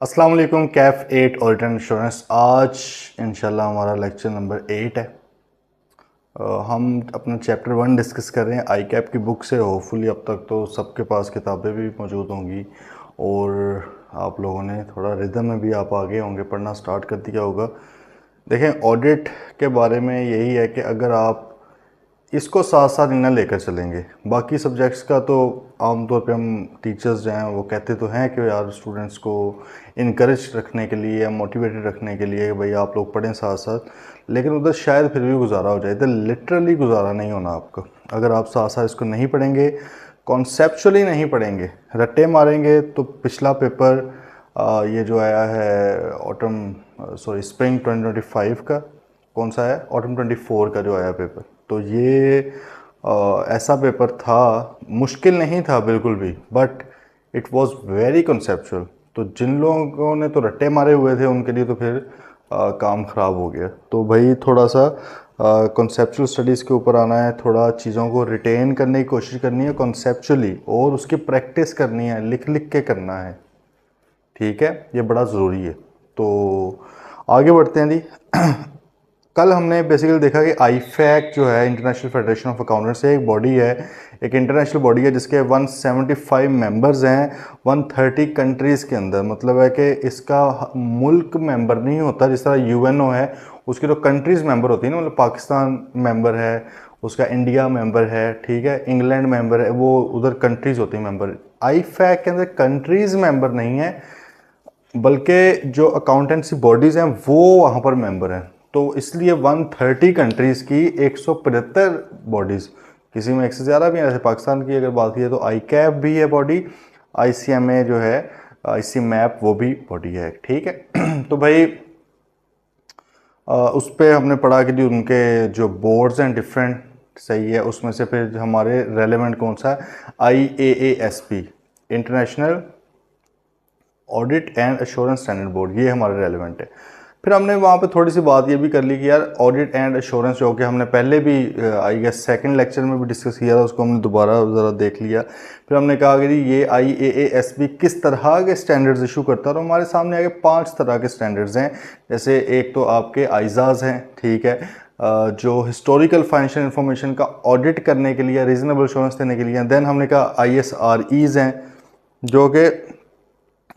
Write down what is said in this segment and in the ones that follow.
अस्सलाम वालेकुम। Kaif 8 audit and insurance. आज इंशाल्लाह हमारा लेक्चर नंबर 8 है। हम अपना चैप्टर 1 डिस्कस कर रहे हैं आई कैप की बुक से। होपफुली अब तक तो सबके पास किताबें भी मौजूद होंगी और आप लोगों ने थोड़ा रिदम में भी आप आगे होंगे, पढ़ना स्टार्ट कर दिया होगा। देखें, ऑडिट के बारे में यही है कि अगर आप इसको साथ साथ इन्हें लेकर चलेंगे, बाकी सब्जेक्ट्स का तो आमतौर पे हम टीचर्स जो हैं वो कहते तो हैं कि यार स्टूडेंट्स को इनकरेज रखने के लिए या मोटिवेटेड रखने के लिए कि भाई आप लोग पढ़ें साथ साथ, लेकिन उधर शायद फिर भी गुजारा हो जाए। इधर लिटरली गुजारा नहीं होना आपका अगर आप साथ साथ इसको नहीं पढ़ेंगे, कॉन्सेप्चुअली नहीं पढ़ेंगे, रट्टे मारेंगे तो पिछला पेपर ये जो आया है स्प्रिंग 2025 का, कौन सा है, ऑटम 24 का जो आया पेपर, तो ये ऐसा पेपर था, मुश्किल नहीं था बिल्कुल भी, but it was very conceptual. तो जिन लोगों ने तो रट्टे मारे हुए थे उनके लिए तो फिर काम ख़राब हो गया। तो भाई थोड़ा सा कंसेप्चुअल स्टडीज़ के ऊपर आना है, थोड़ा चीज़ों को रिटेन करने की कोशिश करनी है कंसेप्चुअली, और उसकी प्रैक्टिस करनी है, लिख लिख के करना है। ठीक है, ये बड़ा ज़रूरी है। तो आगे बढ़ते हैं जी। कल हमने बेसिकली देखा कि आईफैक जो है, इंटरनेशनल फेडरेशन ऑफ अकाउंटेंट्स, एक बॉडी है, एक इंटरनेशनल बॉडी है जिसके 175 मेंबर्स हैं 130 कंट्रीज़ के अंदर। मतलब है कि इसका मुल्क मेंबर नहीं होता, जिस तरह यूएनओ है उसकी तो कंट्रीज़ मेंबर होती है ना, मतलब पाकिस्तान मेंबर है उसका, इंडिया मेंबर है, ठीक है, इंग्लैंड मेंबर है, वो उधर कंट्रीज़ होती हैं मेंबर। आईफैक के अंदर कंट्रीज़ मेंबर नहीं है, बल्कि जो अकाउंटेंसी बॉडीज़ हैं वो वहाँ पर मेंबर हैं। तो इसलिए 130 कंट्रीज़ की 175 बॉडीज़, किसी में एक से ज़्यादा भी हैं। जैसे पाकिस्तान की अगर बात की तो आई कैप भी है बॉडी, ICMA जो है, IC मैप, वो भी बॉडी है। ठीक है। तो भाई उस पर हमने पढ़ा कि उनके जो बोर्ड्स हैं डिफरेंट, सही है। उसमें से फिर हमारे रेलेवेंट कौन सा है, IAASB, international audit and assurance standard board, ये हमारे रेलेवेंट है। फिर हमने वहाँ पे थोड़ी सी बात ये भी कर ली कि यार ऑडिट एंड एश्योरेंस जो कि हमने पहले भी आई गेस सेकंड लेक्चर में भी डिस्कस किया था, उसको हमने दोबारा ज़रा देख लिया। फिर हमने कहा कि ये IAASB किस तरह के स्टैंडर्ड्स इशू करता है, और हमारे सामने आगे 5 तरह के स्टैंडर्ड्स हैं। जैसे एक तो आपके आइजाज़ हैं, ठीक है, जो हिस्टोरिकल फाइनेंशियल इंफॉर्मेशन का ऑडिट करने के लिए, रीजनेबल एश्योरेंस देने के लिए। देन हमने कहा ISREs हैं, जो कि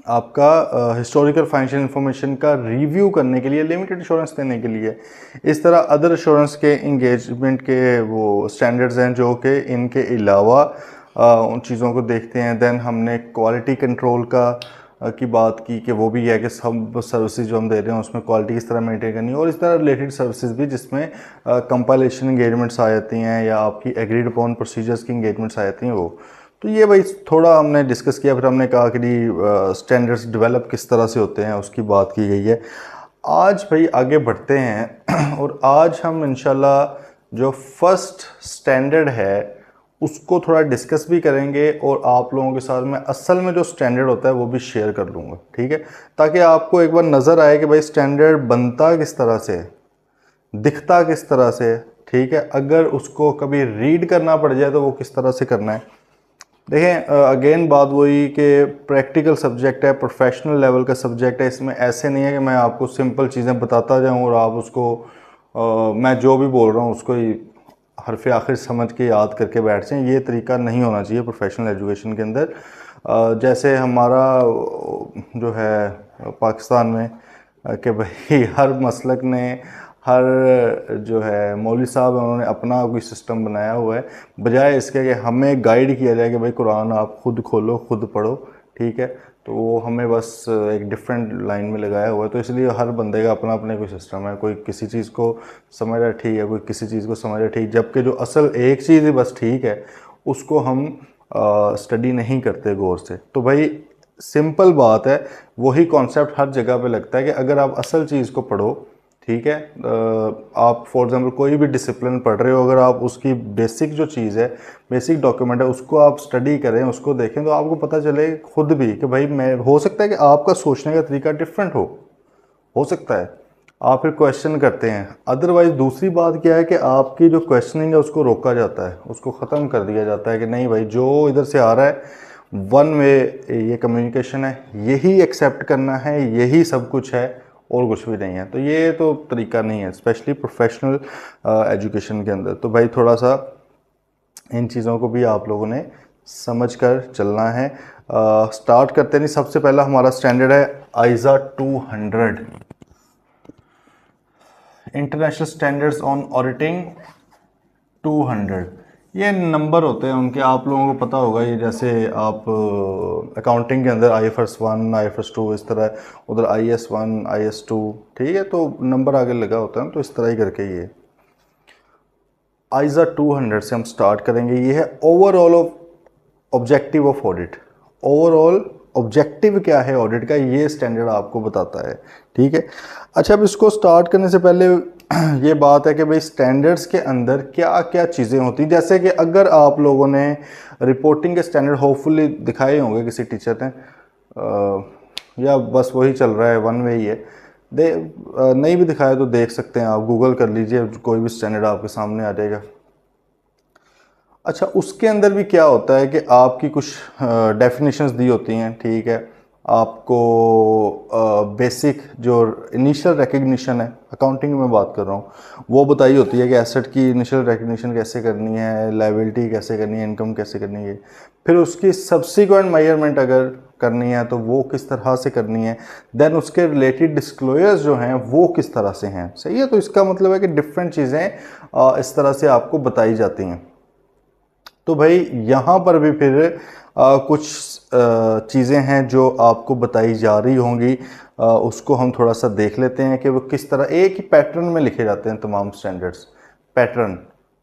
आपका हिस्टोरिकल फाइनेंशियल इंफॉर्मेशन का रिव्यू करने के लिए, लिमिटेड इंश्योरेंस देने के लिए। इस तरह अदर इंश्योरेंस के इंगेजमेंट के वो स्टैंडर्ड्स हैं जो कि इनके अलावा उन चीज़ों को देखते हैं। देन हमने क्वालिटी कंट्रोल का की बात की कि वो भी है कि सब सर्विसेज जो हम दे रहे हैं उसमें क्वालिटी किस तरह मेंटेन करनी है, और इस तरह रिलेटेड सर्विसेज भी जिसमें कंपाइलेशन इंगेजमेंट्स आ जाती हैं या आपकी एग्रीड अपॉन प्रोसीजर्स की इंगेजमेंट्स आ जाती हैं वो। तो ये भाई थोड़ा हमने डिस्कस किया। फिर हमने कहा कि स्टैंडर्ड्स डेवलप किस तरह से होते हैं उसकी बात की गई है। आज भाई आगे बढ़ते हैं और आज हम इंशाल्लाह जो फर्स्ट स्टैंडर्ड है उसको थोड़ा डिस्कस भी करेंगे, और आप लोगों के साथ में असल में जो स्टैंडर्ड होता है वो भी शेयर कर लूँगा, ठीक है, ताकि आपको एक बार नज़र आए कि भाई स्टैंडर्ड बनता किस तरह से है, दिखता किस तरह से है, ठीक है। अगर उसको कभी रीड करना पड़ जाए तो वो किस तरह से करना है। देखें, अगेन बात वही कि प्रैक्टिकल सब्जेक्ट है, प्रोफेशनल लेवल का सब्जेक्ट है। इसमें ऐसे नहीं है कि मैं आपको सिंपल चीज़ें बताता जाऊं और आप उसको मैं जो भी बोल रहा हूं उसको ही हरफ आखिर समझ के याद करके बैठ जाएं। ये तरीका नहीं होना चाहिए प्रोफेशनल एजुकेशन के अंदर। जैसे हमारा जो है पाकिस्तान में कि भाई हर मसलक ने, हर जो है मौलवी साहब हैं उन्होंने अपना कोई सिस्टम बनाया हुआ है, बजाय इसके कि हमें गाइड किया जाए कि भाई कुरान आप खुद खोलो खुद पढ़ो, ठीक है। तो वो हमें बस एक डिफरेंट लाइन में लगाया हुआ है। तो इसलिए हर बंदे का अपना अपना कोई सिस्टम है, कोई किसी चीज़ को समझ रहा है ठीक है, कोई किसी चीज़ को समझ रहा है ठीक, जबकि जो असल एक चीज़ ही बस ठीक है उसको हम स्टडी नहीं करते गौर से। तो भाई सिंपल बात है, वही कॉन्सेप्ट हर जगह पे लगता है कि अगर आप असल चीज़ को पढ़ो, ठीक है, आप फॉर एग्जांपल कोई भी डिसिप्लिन पढ़ रहे हो, अगर आप उसकी बेसिक जो चीज़ है, बेसिक डॉक्यूमेंट है, उसको आप स्टडी करें, उसको देखें, तो आपको पता चले खुद भी कि भाई मैं, हो सकता है कि आपका सोचने का तरीका डिफरेंट हो सकता है, आप फिर क्वेश्चन करते हैं। अदरवाइज दूसरी बात क्या है कि आपकी जो क्वेश्चनिंग है उसको रोका जाता है, उसको ख़त्म कर दिया जाता है कि नहीं भाई जो इधर से आ रहा है वन वे ये कम्युनिकेशन है, यही एक्सेप्ट करना है, यही सब कुछ है और कुछ भी नहीं है। तो ये तो तरीका नहीं है, स्पेशली प्रोफेशनल एजुकेशन के अंदर। तो भाई थोड़ा सा इन चीज़ों को भी आप लोगों ने समझ कर चलना है। स्टार्ट करते नहीं, सबसे पहला हमारा स्टैंडर्ड है आइजा 200, इंटरनेशनल स्टैंडर्ड्स ऑन ऑडिटिंग 200। ये नंबर होते हैं उनके, आप लोगों को पता होगा। ये जैसे आप अकाउंटिंग के अंदर IFRS 1, IFRS 2 इस तरह, उधर IS 1, IS 2, ठीक है, तो नंबर आगे लगा होता है। तो इस तरह ही करके ये आइजा 200 से हम स्टार्ट करेंगे। ये है overall objective of audit. Overall objective क्या है ऑडिट का, ये स्टैंडर्ड आपको बताता है, ठीक है। अच्छा, अब इसको स्टार्ट करने से पहले ये बात है कि भाई स्टैंडर्ड्स के अंदर क्या क्या चीज़ें होती हैं। जैसे कि अगर आप लोगों ने रिपोर्टिंग के स्टैंडर्ड होपफुली दिखाए होंगे किसी टीचर ने, या बस वही चल रहा है, वन वे ही है, नहीं भी दिखाया तो देख सकते हैं आप, गूगल कर लीजिए, कोई भी स्टैंडर्ड आपके सामने आ जाएगा। अच्छा, उसके अंदर भी क्या होता है कि आपकी कुछ डेफिनेशंस दी होती हैं, ठीक है। आपको बेसिक जो इनिशियल रिकग्निशन है, अकाउंटिंग में बात कर रहा हूँ, वो बताई होती है कि एसेट की इनिशियल रिकग्निशन कैसे करनी है, लायबिलिटी कैसे करनी है, इनकम कैसे करनी है। फिर उसकी सब्सिक्वेंट मेजरमेंट अगर करनी है तो वो किस तरह से करनी है, देन उसके रिलेटेड डिस्क्लोजर्स जो हैं वो किस तरह से हैं, सही है। तो इसका मतलब है कि डिफरेंट चीज़ें इस तरह से आपको बताई जाती हैं। तो भाई यहाँ पर भी फिर कुछ चीज़ें हैं जो आपको बताई जा रही होंगी, उसको हम थोड़ा सा देख लेते हैं कि वो किस तरह एक ही पैटर्न में लिखे जाते हैं तमाम स्टैंडर्ड्स। पैटर्न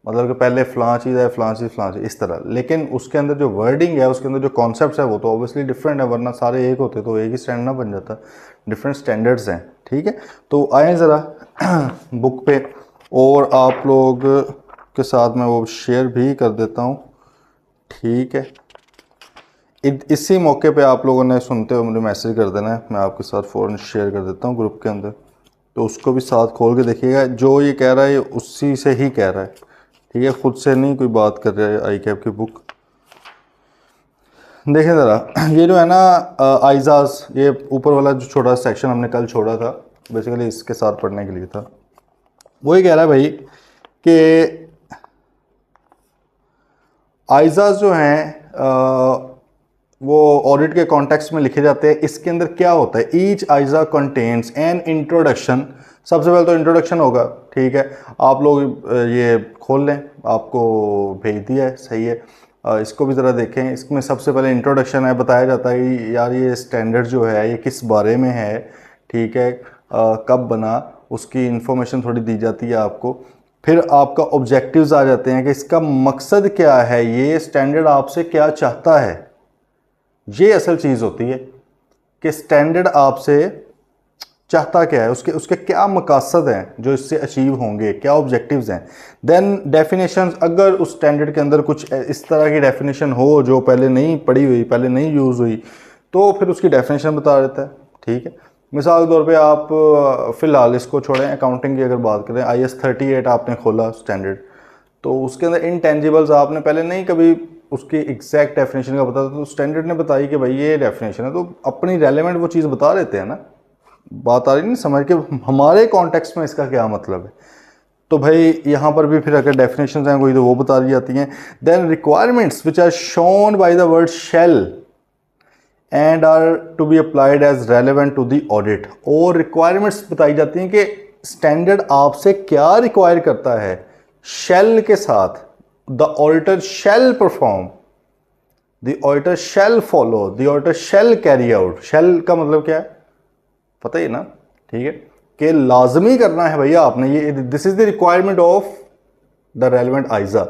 मतलब कि पहले फ़लाँ चीज़ है, फ़लाँ चीज़, फ़लाँ चीज़, इस तरह। लेकिन उसके अंदर जो वर्डिंग है, उसके अंदर जो कॉन्सेप्ट है वो तो ऑब्वियसली डिफरेंट है, वरना सारे एक होते तो एक ही स्टैंडर्ड ना बन जाता। डिफरेंट स्टैंडर्ड्स हैं, ठीक है। तो आए ज़रा बुक पे, और आप लोग के साथ मैं वो शेयर भी कर देता हूँ, ठीक है। इसी मौके पे आप लोगों ने सुनते हो मुझे मैसेज कर देना है, मैं आपके साथ फ़ौरन शेयर कर देता हूँ ग्रुप के अंदर। तो उसको भी साथ खोल के देखिएगा, जो ये कह रहा है उसी से ही कह रहा है, ठीक है, खुद से नहीं कोई बात कर रहा है। आई कैप की बुक देखें ज़रा, ये जो है ना आइजाज, ये ऊपर वाला जो छोटा सेक्शन हमने कल छोड़ा था, बेसिकली इसके साथ पढ़ने के लिए था। वो ये कह रहा है भाई कि आइजाज जो हैं वो ऑडिट के कॉन्टेक्स्ट में लिखे जाते हैं। इसके अंदर क्या होता है, ईच आइजा कंटेन्स एन इंट्रोडक्शन। सबसे पहले तो इंट्रोडक्शन होगा, ठीक है। आप लोग ये खोल लें, आपको भेज दिया है, सही है। इसको भी ज़रा देखें। इसमें सबसे पहले इंट्रोडक्शन है, बताया जाता है कि यार ये स्टैंडर्ड जो है ये किस बारे में है, ठीक है, कब बना, उसकी इंफॉर्मेशन थोड़ी दी जाती है आपको। फिर आपका ऑब्जेक्टिव्स आ जाते हैं कि इसका मकसद क्या है, ये स्टैंडर्ड आपसे क्या चाहता है। ये असल चीज़ होती है कि स्टैंडर्ड आपसे चाहता क्या है, उसके उसके क्या मकासद हैं जो इससे अचीव होंगे, क्या ऑब्जेक्टिव्स हैं। देन डेफिनेशंस, अगर उस स्टैंडर्ड के अंदर कुछ इस तरह की डेफिनेशन हो जो पहले नहीं पढ़ी हुई, पहले नहीं यूज़ हुई, तो फिर उसकी डेफिनेशन बता देता है, ठीक है। मिसाल के तौर पे आप फ़िलहाल इसको छोड़ें, अकाउंटिंग की अगर बात करें, IS 38 आपने खोला स्टैंडर्ड, तो उसके अंदर इनटेंजिबल्स आपने पहले नहीं कभी उसकी एग्जैक्ट डेफिनेशन का पता था, तो स्टैंडर्ड ने बताई कि भाई ये डेफिनेशन है, तो अपनी रेलेवेंट वो चीज़ बता देते हैं ना। बात आ रही नहीं समझ के, हमारे कॉन्टेक्स्ट में इसका क्या मतलब है। तो भाई यहाँ पर भी फिर अगर डेफिनेशंस हैं कोई तो वो बता दी जाती हैं। Then requirements which are shown by the word shall and are to be applied as relevant to the audit. और रिक्वायरमेंट्स बताई जाती हैं कि स्टैंडर्ड आपसे क्या रिक्वायर करता है। शेल के साथ the auditor shall perform, the auditor shall follow, the auditor shall carry out. Shall का मतलब क्या है पता ही ना, ठीक है, कि लाजमी करना है भैया आपने ये, this is the requirement of the relevant ISA.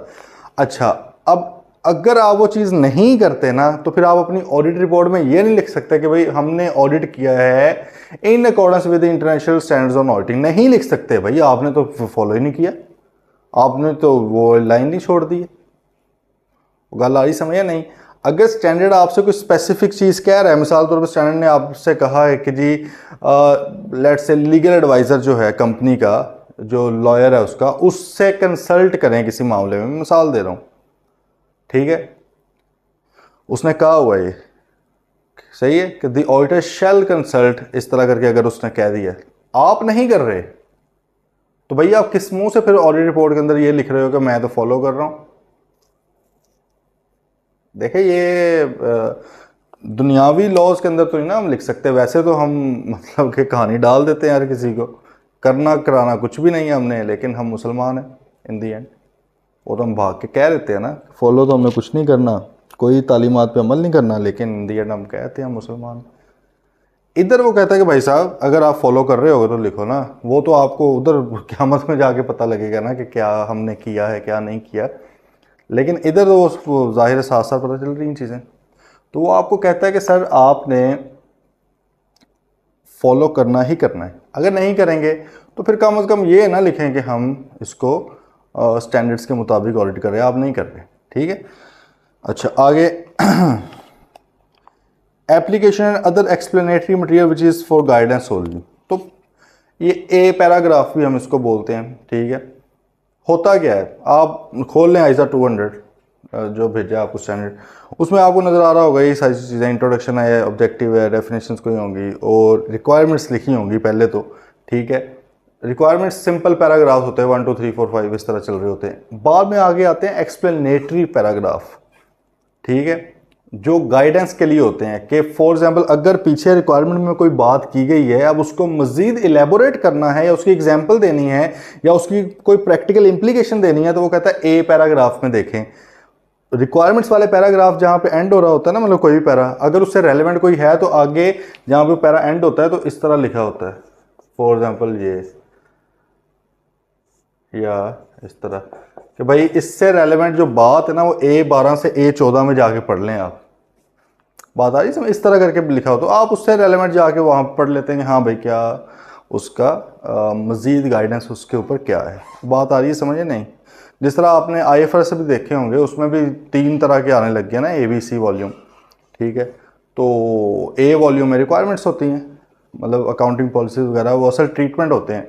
अच्छा, अब अगर आप वो चीज़ नहीं करते ना, तो फिर आप अपनी ऑडिट रिपोर्ट में ये नहीं लिख सकते कि भाई हमने ऑडिट किया है इन accordance with international standards on auditing. नहीं लिख सकते भाई, आपने तो फॉलो ही नहीं किया, आपने तो वो लाइन नहीं छोड़ दी। गल आ रही समझ या नहीं। अगर स्टैंडर्ड आपसे कोई स्पेसिफिक चीज़ कह रहा है, मिसाल तौर पर स्टैंडर्ड ने आपसे कहा है कि जी लेट्स से लीगल एडवाइज़र जो है कंपनी का, जो लॉयर है उसका, उससे कंसल्ट करें किसी मामले में, मिसाल दे रहा हूँ, ठीक है। उसने कहा हुआ ये सही है कि द ऑडिटर शैल कंसल्ट, इस तरह करके अगर उसने कह दिया, आप नहीं कर रहे, तो भैया आप किस मुंह से फिर ऑडिट रिपोर्ट के अंदर ये लिख रहे हो कि मैं तो फॉलो कर रहा हूं। देखे ये दुनियावी लॉज के अंदर तो नहीं ना हम लिख सकते, वैसे तो हम मतलब कि कहानी डाल देते हैं यार किसी को, करना कराना कुछ भी नहीं है हमने, लेकिन हम मुसलमान हैं इन दी एंड। वो तो हम भाग के कह देते हैं ना, फॉलो तो हमें कुछ नहीं करना, कोई तालीमात पे अमल नहीं करना, लेकिन इन दी एंड हम कहते हैं हम मुसलमान। इधर वो कहता है कि भाई साहब अगर आप फॉलो कर रहे हो तो लिखो ना, वो तो आपको उधर क़यामत में जाके पता लगेगा ना कि क्या हमने किया है क्या नहीं किया, लेकिन इधर तो वो ज़ाहिर साथ साथ पता चल रही हैं चीज़ें। तो वो आपको कहता है कि सर आपने फॉलो करना ही करना है, अगर नहीं करेंगे तो फिर कम से कम ये ना लिखें कि हम इसको स्टैंडर्ड्स के मुताबिक ऑडिट कर रहे हैं, आप नहीं कर रहे, ठीक है। अच्छा आगे application and other explanatory material which is for guidance only, तो ये ए पैराग्राफ भी हम इसको बोलते हैं, ठीक है। होता क्या है, आप खोल लें आइजा 200 जो भेजा आपको स्टैंडर्ड, उसमें आपको नज़र आ रहा होगा ये सारी चीज़ें, इंट्रोडक्शन है, ऑब्जेक्टिव है, डेफिनेशंस कोई होंगी और रिक्वायरमेंट्स लिखी होंगी पहले तो, ठीक है। रिक्वायरमेंट्स सिंपल पैराग्राफ होते हैं 1 2 3 4 5 इस तरह चल रहे होते हैं, बाद में आगे आते हैं एक्सप्लेनेटरी पैराग्राफ, ठीक है, जो गाइडेंस के लिए होते हैं कि फॉर एग्जांपल अगर पीछे रिक्वायरमेंट में कोई बात की गई है, अब उसको मजीद इलेबोरेट करना है या उसकी एग्जांपल देनी है या उसकी कोई प्रैक्टिकल इंप्लीकेशन देनी है, तो वो कहता है ए पैराग्राफ में देखें। रिक्वायरमेंट्स वाले पैराग्राफ जहाँ पे एंड हो रहा होता है ना, मतलब कोई भी पैरा अगर उससे रेलिवेंट कोई है तो आगे जहाँ पे पैरा एंड होता है तो इस तरह लिखा होता है, फॉर एग्जाम्पल ये या इस तरह कि भाई इससे रेलिवेंट जो बात है ना वो A12 से A14 में जाके पढ़ लें आप, बात आ रही समझ, इस तरह करके लिखा हो तो आप उससे रेलिवेंट जाके वहाँ पढ़ लेते हैं, हाँ भाई क्या उसका मज़ीद गाइडेंस उसके ऊपर क्या है, बात आ रही है समझे नहीं। जिस तरह आपने IFRS से भी देखे होंगे, उसमें भी 3 तरह के आने लग गए ना, ABC वॉल्यूम, ठीक है। तो A वॉल्यूम में रिक्वायरमेंट्स होती हैं, मतलब अकाउंटिंग पॉलिसीज वगैरह वो असल ट्रीटमेंट होते हैं,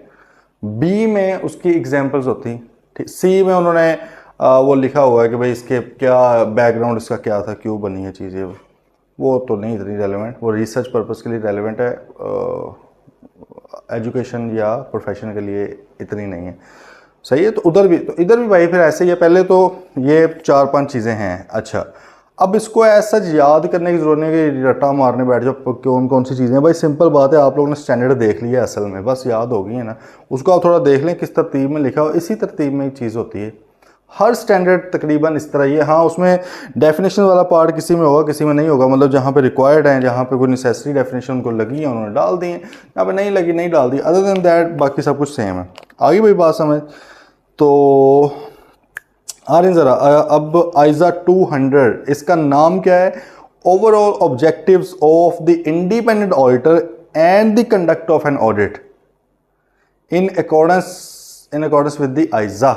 B में उसकी एग्जांपल्स होती हैं, ठीक। C में उन्होंने वो लिखा हुआ है कि भाई इसके क्या बैकग्राउंड, इसका क्या था, क्यों बनी है चीज़ें, वो तो नहीं इतनी रेलेवेंट, वो रिसर्च पर्पस के लिए रेलेवेंट है, एजुकेशन या प्रोफेशन के लिए इतनी नहीं है, सही है। तो उधर भी, तो इधर भी भाई फिर ऐसे ही है, पहले तो ये 4-5 चीज़ें हैं। अच्छा अब इसको ऐसा याद करने की ज़रूरत नहीं कि रट्टा मारने बैठ जाओ कौन कौन सी चीज़ें हैं, भाई सिंपल बात है, आप लोगों ने स्टैंडर्ड देख लिया असल में, बस याद हो गई है ना, उसको आप थोड़ा देख लें किस तरतीब में लिखा हो, इसी तरतीब में एक चीज़ होती है, हर स्टैंडर्ड तकरीबन इस तरह ही है। हाँ उसमें डेफिनेशन वाला पार्ट किसी में होगा किसी में नहीं होगा, मतलब जहाँ पे रिक्वायर्ड है, जहाँ पे कोई नेसेसरी डेफिनेशन उनको लगी है उन्होंने डाल दी है, जहाँ पे नहीं लगी नहीं डाल दी, अदर देन दैट बाकी सब कुछ सेम है। आगे भाई बात समझ, तो आ रही ज़रा अब आइजा 200, इसका नाम क्या है, overall objectives of the independent auditor and the conduct of an audit in accordance with the ISA,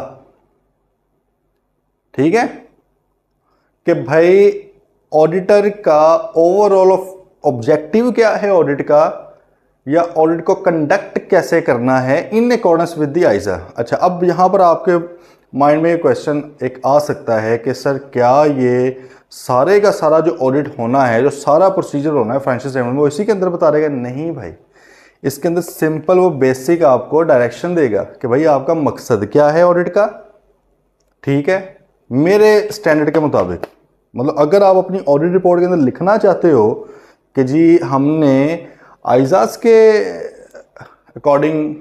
ठीक है। कि भाई ऑडिटर का ओवरऑल ऑब्जेक्टिव क्या है ऑडिट का, या ऑडिट को कंडक्ट कैसे करना है इन अकॉर्डेंस विद द आइजा। अच्छा अब यहां पर आपके माइंड में क्वेश्चन एक आ सकता है कि सर क्या ये सारे का सारा जो ऑडिट होना है, जो सारा प्रोसीजर होना है फाइनेंशियल स्टेटमेंट में, वो इसी के अंदर बता देगा? नहीं भाई, इसके अंदर सिंपल वो बेसिक आपको डायरेक्शन देगा कि भाई आपका मकसद क्या है ऑडिट का, ठीक है, मेरे स्टैंडर्ड के मुताबिक। मतलब अगर आप अपनी ऑडिट रिपोर्ट के अंदर लिखना चाहते हो कि जी हमने आइजाज के अकॉर्डिंग,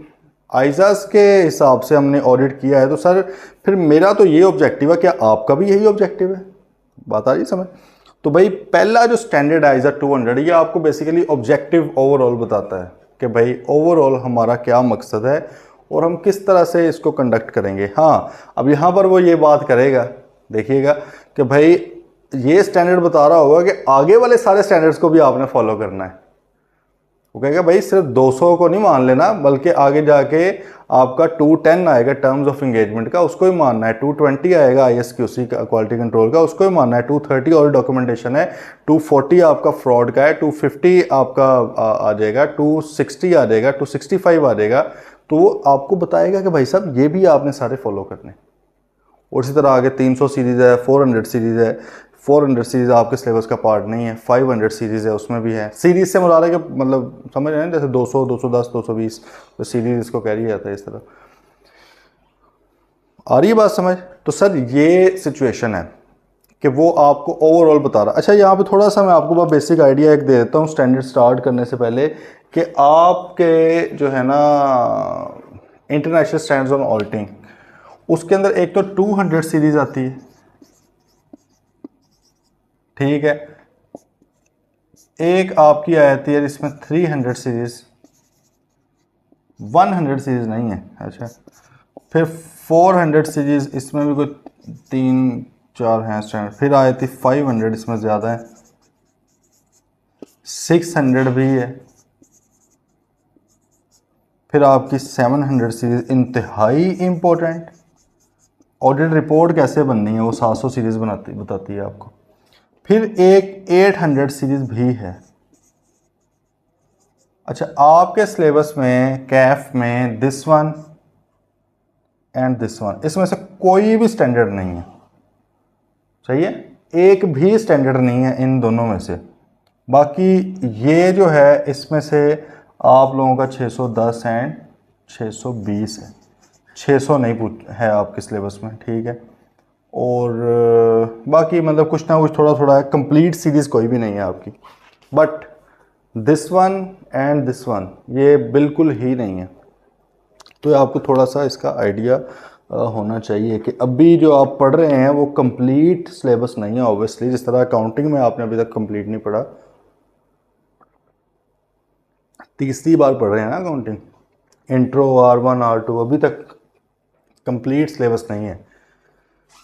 आइजाज के हिसाब से हमने ऑडिट किया है, तो सर फिर मेरा तो ये ऑब्जेक्टिव है, क्या आपका भी यही ऑब्जेक्टिव है? बात आ रही समझ। तो भाई पहला जो स्टैंडर्ड आइजा 200 ये आपको बेसिकली ऑब्जेक्टिव ओवरऑल बताता है कि भाई ओवरऑल हमारा क्या मकसद है और हम किस तरह से इसको कंडक्ट करेंगे। हाँ अब यहाँ पर वो ये बात करेगा, देखिएगा कि भाई ये स्टैंडर्ड बता रहा होगा कि आगे वाले सारे स्टैंडर्ड्स को भी आपने फॉलो करना है। वो कहेगा भाई सिर्फ 200 को नहीं मान लेना, बल्कि आगे जाके आपका 210 आएगा टर्म्स ऑफ एंगेजमेंट का, उसको ही मानना है, 220 आएगा ISQC का क्वालिटी कंट्रोल का, उसको ही मानना है, 230 और डॉक्यूमेंटेशन है, 240 आपका फ्रॉड का है, 250 आपका आ जाएगा, 260 आ जाएगा, 265 आ जाएगा। तो वो आपको बताएगा कि भाई साहब ये भी आपने सारे फॉलो करने। और इसी तरह आगे 300 सीरीज़ है, 400 सीरीज़ है, 400 सीरीज़ आपके सिलेबस का पार्ट नहीं है, 500 सीरीज़ है, उसमें भी है। सीरीज़ से मुराद है कि मतलब समझ रहे हैं जैसे 200, 210, 220 तो सीरीज़ इसको कह रही जाता है। इस तरह आ रही है बात समझ? तो सर ये सिचुएशन है कि वो आपको ओवरऑल बता रहा। अच्छा यहाँ पे थोड़ा सा मैं आपको बहुत बेसिक आइडिया एक दे देता हूँ स्टैंडर्ड स्टार्ट करने से पहले, कि आपके जो है ना इंटरनेशनल स्टैंडर्ड्स ऑन ऑडिटिंग, उसके अंदर एक तो 200 सीरीज़ आती है, ठीक है, एक आपकी आ जाती है जिसमें 300 सीरीज़, 100 सीरीज़ नहीं है। अच्छा, फिर 400 सीरीज़, इसमें भी कोई 3-4 हैं स्टैंडर्ड। फिर आ जाती 500, इसमें ज़्यादा है, 600 भी है। फिर आपकी 700 सीरीज़ इंतहाई इम्पोर्टेंट, ऑडिट रिपोर्ट कैसे बननी है वो 700 सीरीज़ बताती है आपको। फिर एक 800 सीरीज़ भी है। अच्छा, आपके सिलेबस में कैफ में this one and this one, इसमें से कोई भी स्टैंडर्ड नहीं है, सही है, एक भी स्टैंडर्ड नहीं है इन दोनों में से। बाकी ये जो है इसमें से आप लोगों का 610 एंड 620 है, 600 नहीं पूछ है आपके सिलेबस में, ठीक है। और बाकी मतलब कुछ ना कुछ थोड़ा थोड़ा है, कंप्लीट सीरीज़ कोई भी नहीं है आपकी। But this one and this one ये बिल्कुल ही नहीं है। तो आपको थोड़ा सा इसका आइडिया होना चाहिए कि अभी जो आप पढ़ रहे हैं वो कंप्लीट सिलेबस नहीं है ऑब्वियसली। जिस तरह अकाउंटिंग में आपने अभी तक कंप्लीट नहीं पढ़ा, तीसरी बार पढ़ रहे हैं ना अकाउंटिंग, इंट्रो R1 R2, अभी तक कंप्लीट सिलेबस नहीं है।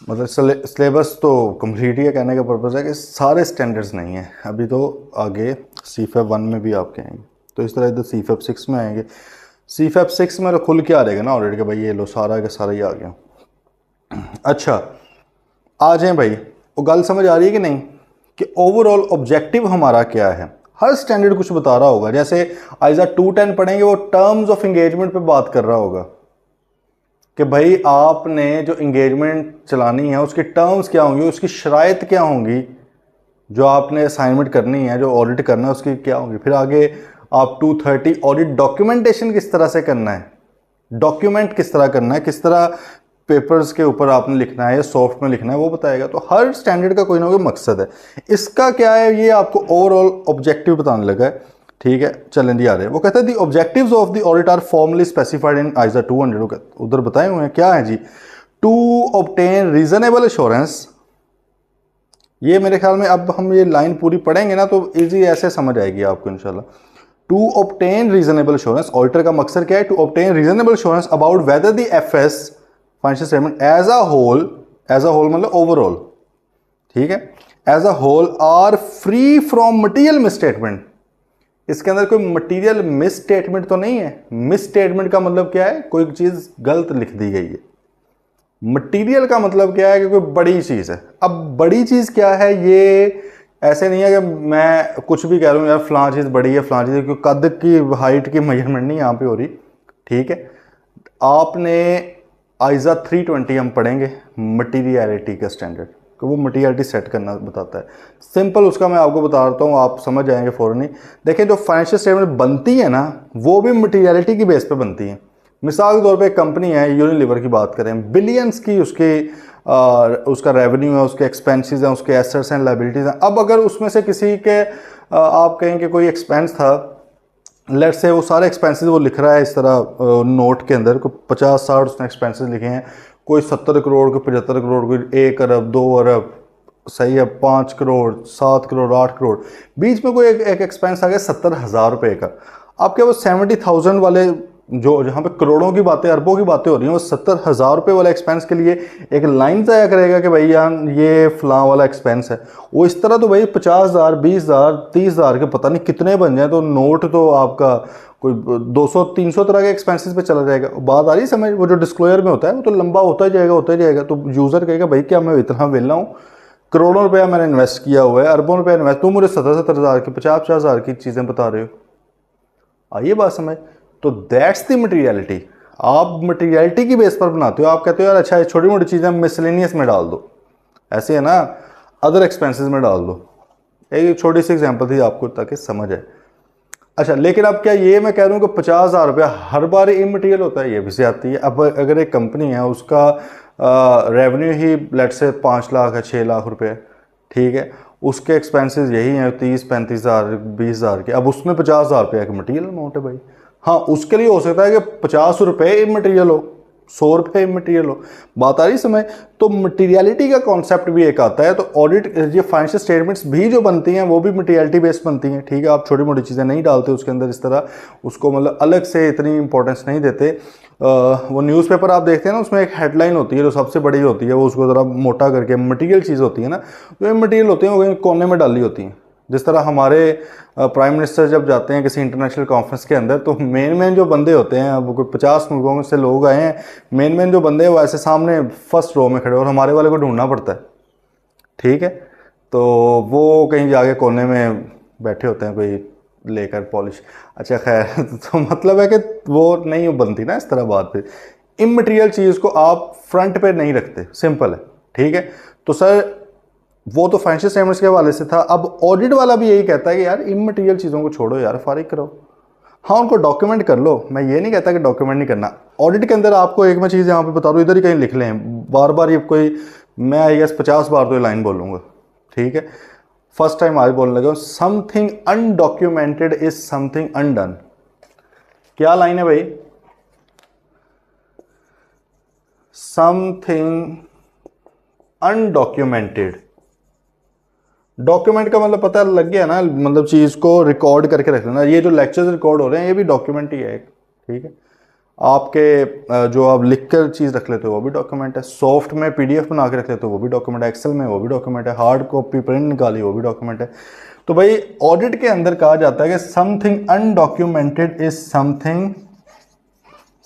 मतलब सिलेबस तो कंप्लीट ही है, कहने का पर्पज़ है कि सारे स्टैंडर्ड्स नहीं है अभी, तो आगे CFAP 1 में भी आपके आएंगे। तो इस तरह इधर CFAP 6 में आएंगे। CFAP 6 में तो खुल के आ रहेगा ना ऑलरेडी, कि भाई ये लो सारा का सारा ही आ गया। अच्छा, आ जाएं भाई, वो गल समझ आ रही है कि नहीं, कि ओवरऑल ऑब्जेक्टिव हमारा क्या है। हर स्टैंडर्ड कुछ बता रहा होगा। जैसे आइजा 210 पढ़ेंगे, वो टर्म्स ऑफ एंगेजमेंट पे बात कर रहा होगा कि भाई आपने जो इंगेजमेंट चलानी है उसकी टर्म्स क्या होंगी, उसकी शराइत क्या होंगी, जो आपने असाइनमेंट करनी है, जो ऑडिट करना है उसकी क्या होंगी। फिर आगे आप 230 ऑडिट डॉक्यूमेंटेशन किस तरह से करना है, डॉक्यूमेंट किस तरह करना है, किस तरह पेपर्स के ऊपर आपने लिखना है या सॉफ्ट में लिखना है, वो बताएगा। तो हर स्टैंडर्ड का कोई ना कोई मकसद है। इसका क्या है, ये आपको ओवरऑल ऑब्जेक्टिव बताने लगा है, ठीक है। चलें जी, आ रहे हैं। वो कहते हैं the objectives of the audit are formally specified in ISA 200, उधर बताए हुए हैं क्या है जी, टू ऑब्टेन रीजनेबल एश्योरेंस। ये मेरे ख्याल में अब हम ये लाइन पूरी पढ़ेंगे ना तो इजी ऐसे समझ आएगी आपको इंशाल्लाह। To obtain reasonable assurance, auditor का मकसद क्या है, to obtain reasonable assurance about whether the FS financial statement as a whole मतलब ओवरऑल, ठीक है, as a whole are free from material misstatement. इसके अंदर कोई मटीरियल मिस स्टेटमेंट तो नहीं है। मिस स्टेटमेंट का मतलब क्या है, कोई चीज गलत लिख दी गई है। मटीरियल का मतलब क्या है कि कोई बड़ी चीज है। अब बड़ी चीज क्या है, ये ऐसे नहीं है कि मैं कुछ भी कह रहा हूँ यार फलां चीज बड़ी है, फलां चीज, क्योंकि कद की हाइट की मेजरमेंट नहीं यहाँ पे हो रही, ठीक है। आपने आइजा 320 हम पढ़ेंगे मटीरियलिटी का स्टैंडर्ड, कि वो मटीरियलिटी सेट करना बताता है। सिंपल उसका मैं आपको बता देता हूँ, आप समझ जाएंगे फ़ौरन ही। देखिए जो फाइनेंशियल स्टेटमेंट बनती है ना, वो भी मटीरियलिटी की बेस पे बनती है। मिसाल के तौर पे एक कंपनी है, यूनिलीवर की बात करें, बिलियंस की उसका रेवेन्यू है, उसके एक्सपेंसेस हैं, उसके एसेट्स हैं, लायबिलिटीज़ हैं। अब अगर उसमें से किसी के आप कहें कि कोई एक्सपेंस था, लेट से वो सारे एक्सपेंसेस वो लिख रहा है इस तरह नोट के अंदर, कोई 50-60 उसने एक्सपेंसेस लिखे हैं, कोई 70 करोड़, कोई 75 करोड़, कोई 1 अरब 2 अरब, सही है, 5 करोड़ 7 करोड़ 8 करोड़, बीच में कोई एक एक्सपेंस आ गया 70,000 रुपये का। आपके वो 70,000 वाले जो जहाँ पे करोड़ों की बातें, अरबों की बातें हो रही हैं, वो 70,000 रुपये वाले एक्सपेंस के लिए एक लाइन तय करेगा कि भाई यार ये फलां वाला एक्सपेंस है। वो इस तरह तो भाई 50,000 20,000 30,000 के पता नहीं कितने बन जाए, तो नोट तो आपका कोई 200-300 तरह के एक्सपेंसेस पे चला जाएगा। बात आ रही समझ, वो जो डिस्क्लोजर में होता है वो तो लंबा होता ही जाएगा। तो यूज़र कहेगा भाई क्या मैं इतना वेला हूँ, करोड़ों रुपया मैंने इन्वेस्ट किया हुआ है, अरबों रुपया इन्वेस्ट, तुम मुझे 70,000 की 50,000 की चीज़ें बता रहे हो। आइए बात समझ। तो दैट्स द मटीरियलिटी। आप मटीरियलिटी की बेस पर बनाते हो। आप कहते हो यार अच्छा ये छोटी मोटी चीज़ें मिसलेनियस में डाल दो, ऐसे है ना। अदर एक्सपेंसेस में डाल दो। एक छोटी सी एग्जांपल थी आपको ताकि समझ आए। अच्छा, लेकिन अब क्या ये मैं कह रहा हूँ कि 50,000 रुपया हर बार इमटेरियल होता है, ये भी से आती है। अब अगर एक कंपनी है उसका रेवेन्यू ही लेट से 5 लाख है, 6 लाख रुपए, ठीक है, उसके एक्सपेंसेस यही हैं 30-35,000 20,000 के, अब उसमें 50,000 रुपया का मटीरियल अमाउंट है भाई। हाँ, उसके लिए हो सकता है कि 50 रुपये इमटेरियल हो, 100 रुपये मटीरियल हो, बात आ रही समय। तो मटीरियलिटी का कॉन्सेप्ट भी एक आता है। तो ऑडिट, ये फाइनेंशियल स्टेटमेंट्स भी जो बनती हैं वो भी मटीरियलिटी बेस्ड बनती हैं, ठीक है। आप छोटी मोटी चीज़ें नहीं डालते उसके अंदर इस तरह, उसको मतलब अलग से इतनी इंपॉर्टेंस नहीं देते। वो न्यूज़पेपर आप देखते हैं ना, उसमें एक हेडलाइन होती है जो सबसे बड़ी होती है, वो उसको ज़रा मोटा करके मटीरियल चीज़ होती है ना, जो मटीरियल होती है वो कोने में डाली होती हैं। जिस तरह हमारे प्राइम मिनिस्टर जब जाते हैं किसी इंटरनेशनल कॉन्फ्रेंस के अंदर, तो मेन जो बंदे होते हैं, अब कोई 50 मुल्कों से लोग आए हैं, मेन जो बंदे हैं वो ऐसे सामने फर्स्ट रो में खड़े, और हमारे वाले को ढूंढना पड़ता है, ठीक है। तो वो कहीं जाके कोने में बैठे होते हैं कोई लेकर पॉलिश। अच्छा खैर तो मतलब है कि वो नहीं बनती ना इस तरह बात। फिर इमटेरियल चीज़ को आप फ्रंट पे नहीं रखते, सिंपल है, ठीक है। तो सर वो तो फाइनेंशियल स्टेटमेंट्स के हवाले से था। अब ऑडिट वाला भी यही कहता है कि यार इमटेरियल चीज़ों को छोड़ो यार, फारिग करो। हाँ, उनको डॉक्यूमेंट कर लो, मैं ये नहीं कहता कि डॉक्यूमेंट नहीं करना। ऑडिट के अंदर आपको एक मैं चीज़ यहाँ पे बता दूँ, इधर ही कहीं लिख लें, बार बार ये कोई, मैं आई गेस 50 बार तो ये लाइन बोलूँगा, ठीक है। फर्स्ट टाइम आज बोलने लगा, something undocumented is something undone. क्या लाइन है भाई? समथिंग अनडॉक्यूमेंटेड, डॉक्यूमेंट का मतलब पता लग गया ना, मतलब चीज़ को रिकॉर्ड करके रख लेना। ये जो लेक्चर्स रिकॉर्ड हो रहे हैं ये भी डॉक्यूमेंट ही है एक, ठीक है। आपके जो आप लिख कर चीज़ रख लेते हो वो भी डॉक्यूमेंट है, सॉफ्ट में पीडीएफ बना के रख लेते हो वो भी डॉक्यूमेंट है, एक्सेल में वो भी डॉक्यूमेंट है, हार्ड कॉपी प्रिंट निकाली वो भी डॉक्यूमेंट है। तो भाई ऑडिट के अंदर कहा जाता है कि something undocumented is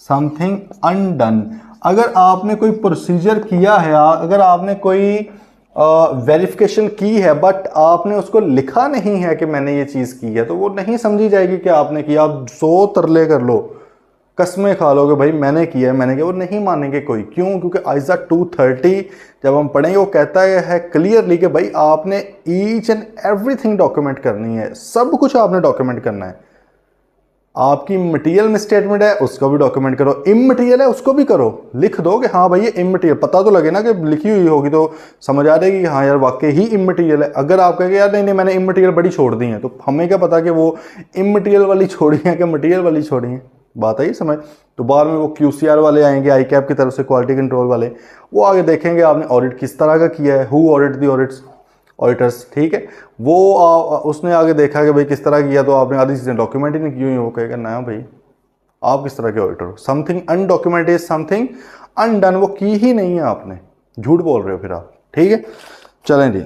something undone. अगर आपने कोई प्रोसीजर किया है, अगर आपने कोई वेरिफिकेशन की है बट आपने उसको लिखा नहीं है कि मैंने ये चीज़ की है, तो वो नहीं समझी जाएगी कि आपने किया। आप 100 तरले कर लो, कसमें खा लोगे भाई मैंने किया है मैंने किया, वो नहीं मानेंगे कोई। क्यों? क्योंकि आइजा 230 जब हम पढ़ेंगे वो कहता है क्लियरली कि भाई आपने ईच एंड एवरीथिंग डॉक्यूमेंट करनी है, सब कुछ आपने डॉक्यूमेंट करना है। आपकी मटेरियल में स्टेटमेंट है उसको भी डॉक्यूमेंट करो, इमटेरियल है उसको भी करो, लिख दो कि हाँ भाई ये इमटेरियल, पता तो लगे ना कि लिखी हुई होगी तो समझ आ जाएगी कि हाँ यार वाकई ही इमटेरियल है। अगर आप कहेंगे यार नहीं नहीं मैंने इमटेरियल बड़ी छोड़ दी है, तो हमें क्या पता कि वो इमटेरियल वाली छोड़ी है कि मटेरियल वाली छोड़ी है, बात आई समझ। तो बाद में वो QCR वाले आएंगे, ICAP की तरफ से, क्वालिटी कंट्रोल वाले, वो आगे देखेंगे आपने ऑडिट किस तरह का किया है, हु ऑडिट दी ऑडिटर्स, ठीक है। वो उसने आगे देखा कि भाई किस तरह किया, तो आपने आधी चीज़ें डॉक्यूमेंट ही नहीं की हुई, वो कहेगा ना भाई आप किस तरह के ऑडिटर हो, something undocumented is something undone, वो की ही नहीं है आपने, झूठ बोल रहे हो फिर आप, ठीक है। चलें जी,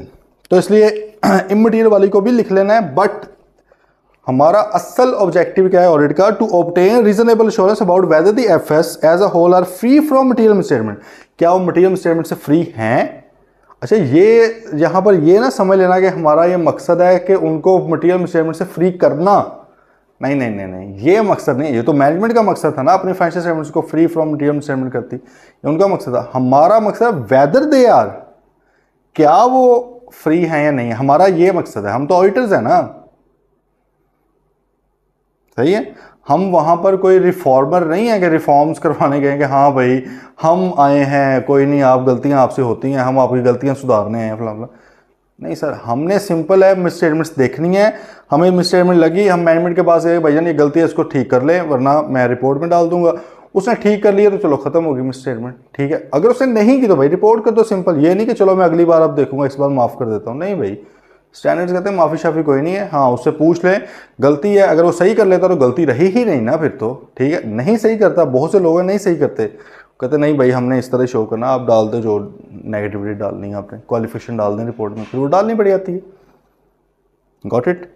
तो इसलिए इमटेरियल वाली को भी लिख लेना है। बट हमारा असल ऑब्जेक्टिव क्या है ऑडिट का? To obtain reasonable assurance about whether the FS as a whole are free from material misstatement. क्या वो मटेरियल मिसस्टेटमेंट से फ्री हैं? अच्छा, ये यहाँ पर ये ना समझ लेना कि हमारा ये मकसद है कि उनको मटेरियल मिसस्टेटमेंट से फ्री करना, नहीं नहीं नहीं नहीं, ये मकसद नहीं। ये तो मैनेजमेंट का मकसद था ना, अपनी फाइनेंशियल स्टेटमेंट्स को फ्री फ्रॉम मटेरियल मिसस्टेटमेंट करती, ये उनका मकसद था। हमारा मकसद वेदर दे आर, क्या वो फ्री हैं या नहीं, हमारा ये मकसद है। हम तो ऑडिटर्स हैं ना, सही है। हम वहां पर कोई रिफॉर्मर नहीं है कि रिफॉर्म्स करवाने गए कि हाँ भाई हम आए हैं, कोई नहीं आप गलतियां आपसे होती हैं, हम आपकी गलतियां सुधारने हैं फला फला। नहीं सर, हमने सिंपल है मिसस्टेटमेंट्स देखनी है, हमें मिसस्टेटमेंट लगी, हम मैनेजमेंट के पास गए, भैया ये गलती है इसको ठीक कर ले वरना मैं रिपोर्ट में डाल दूंगा। उसने ठीक कर लिया तो चलो खत्म होगी मिसस्टेटमेंट, ठीक है। अगर उसने नहीं की तो भाई रिपोर्ट कर दो, सिंपल। ये नहीं कि चलो मैं अगली बार अब देखूंगा इस बार माफ़ कर देता हूँ, नहीं भाई। स्टैंडर्ड्स कहते हैं माफ़ी शाफी कोई नहीं है, हाँ उससे पूछ लें गलती है, अगर वो सही कर लेता तो गलती रही ही नहीं ना फिर तो, ठीक है। नहीं सही करता, बहुत से लोग नहीं सही करते, कहते नहीं भाई हमने इस तरह शो करना, आप डाल दो जो नेगेटिविटी डालनी है आपने, क्वालिफिकेशन डाल दें रिपोर्ट में, फिर वो डालनी पड़ जाती है। Got it.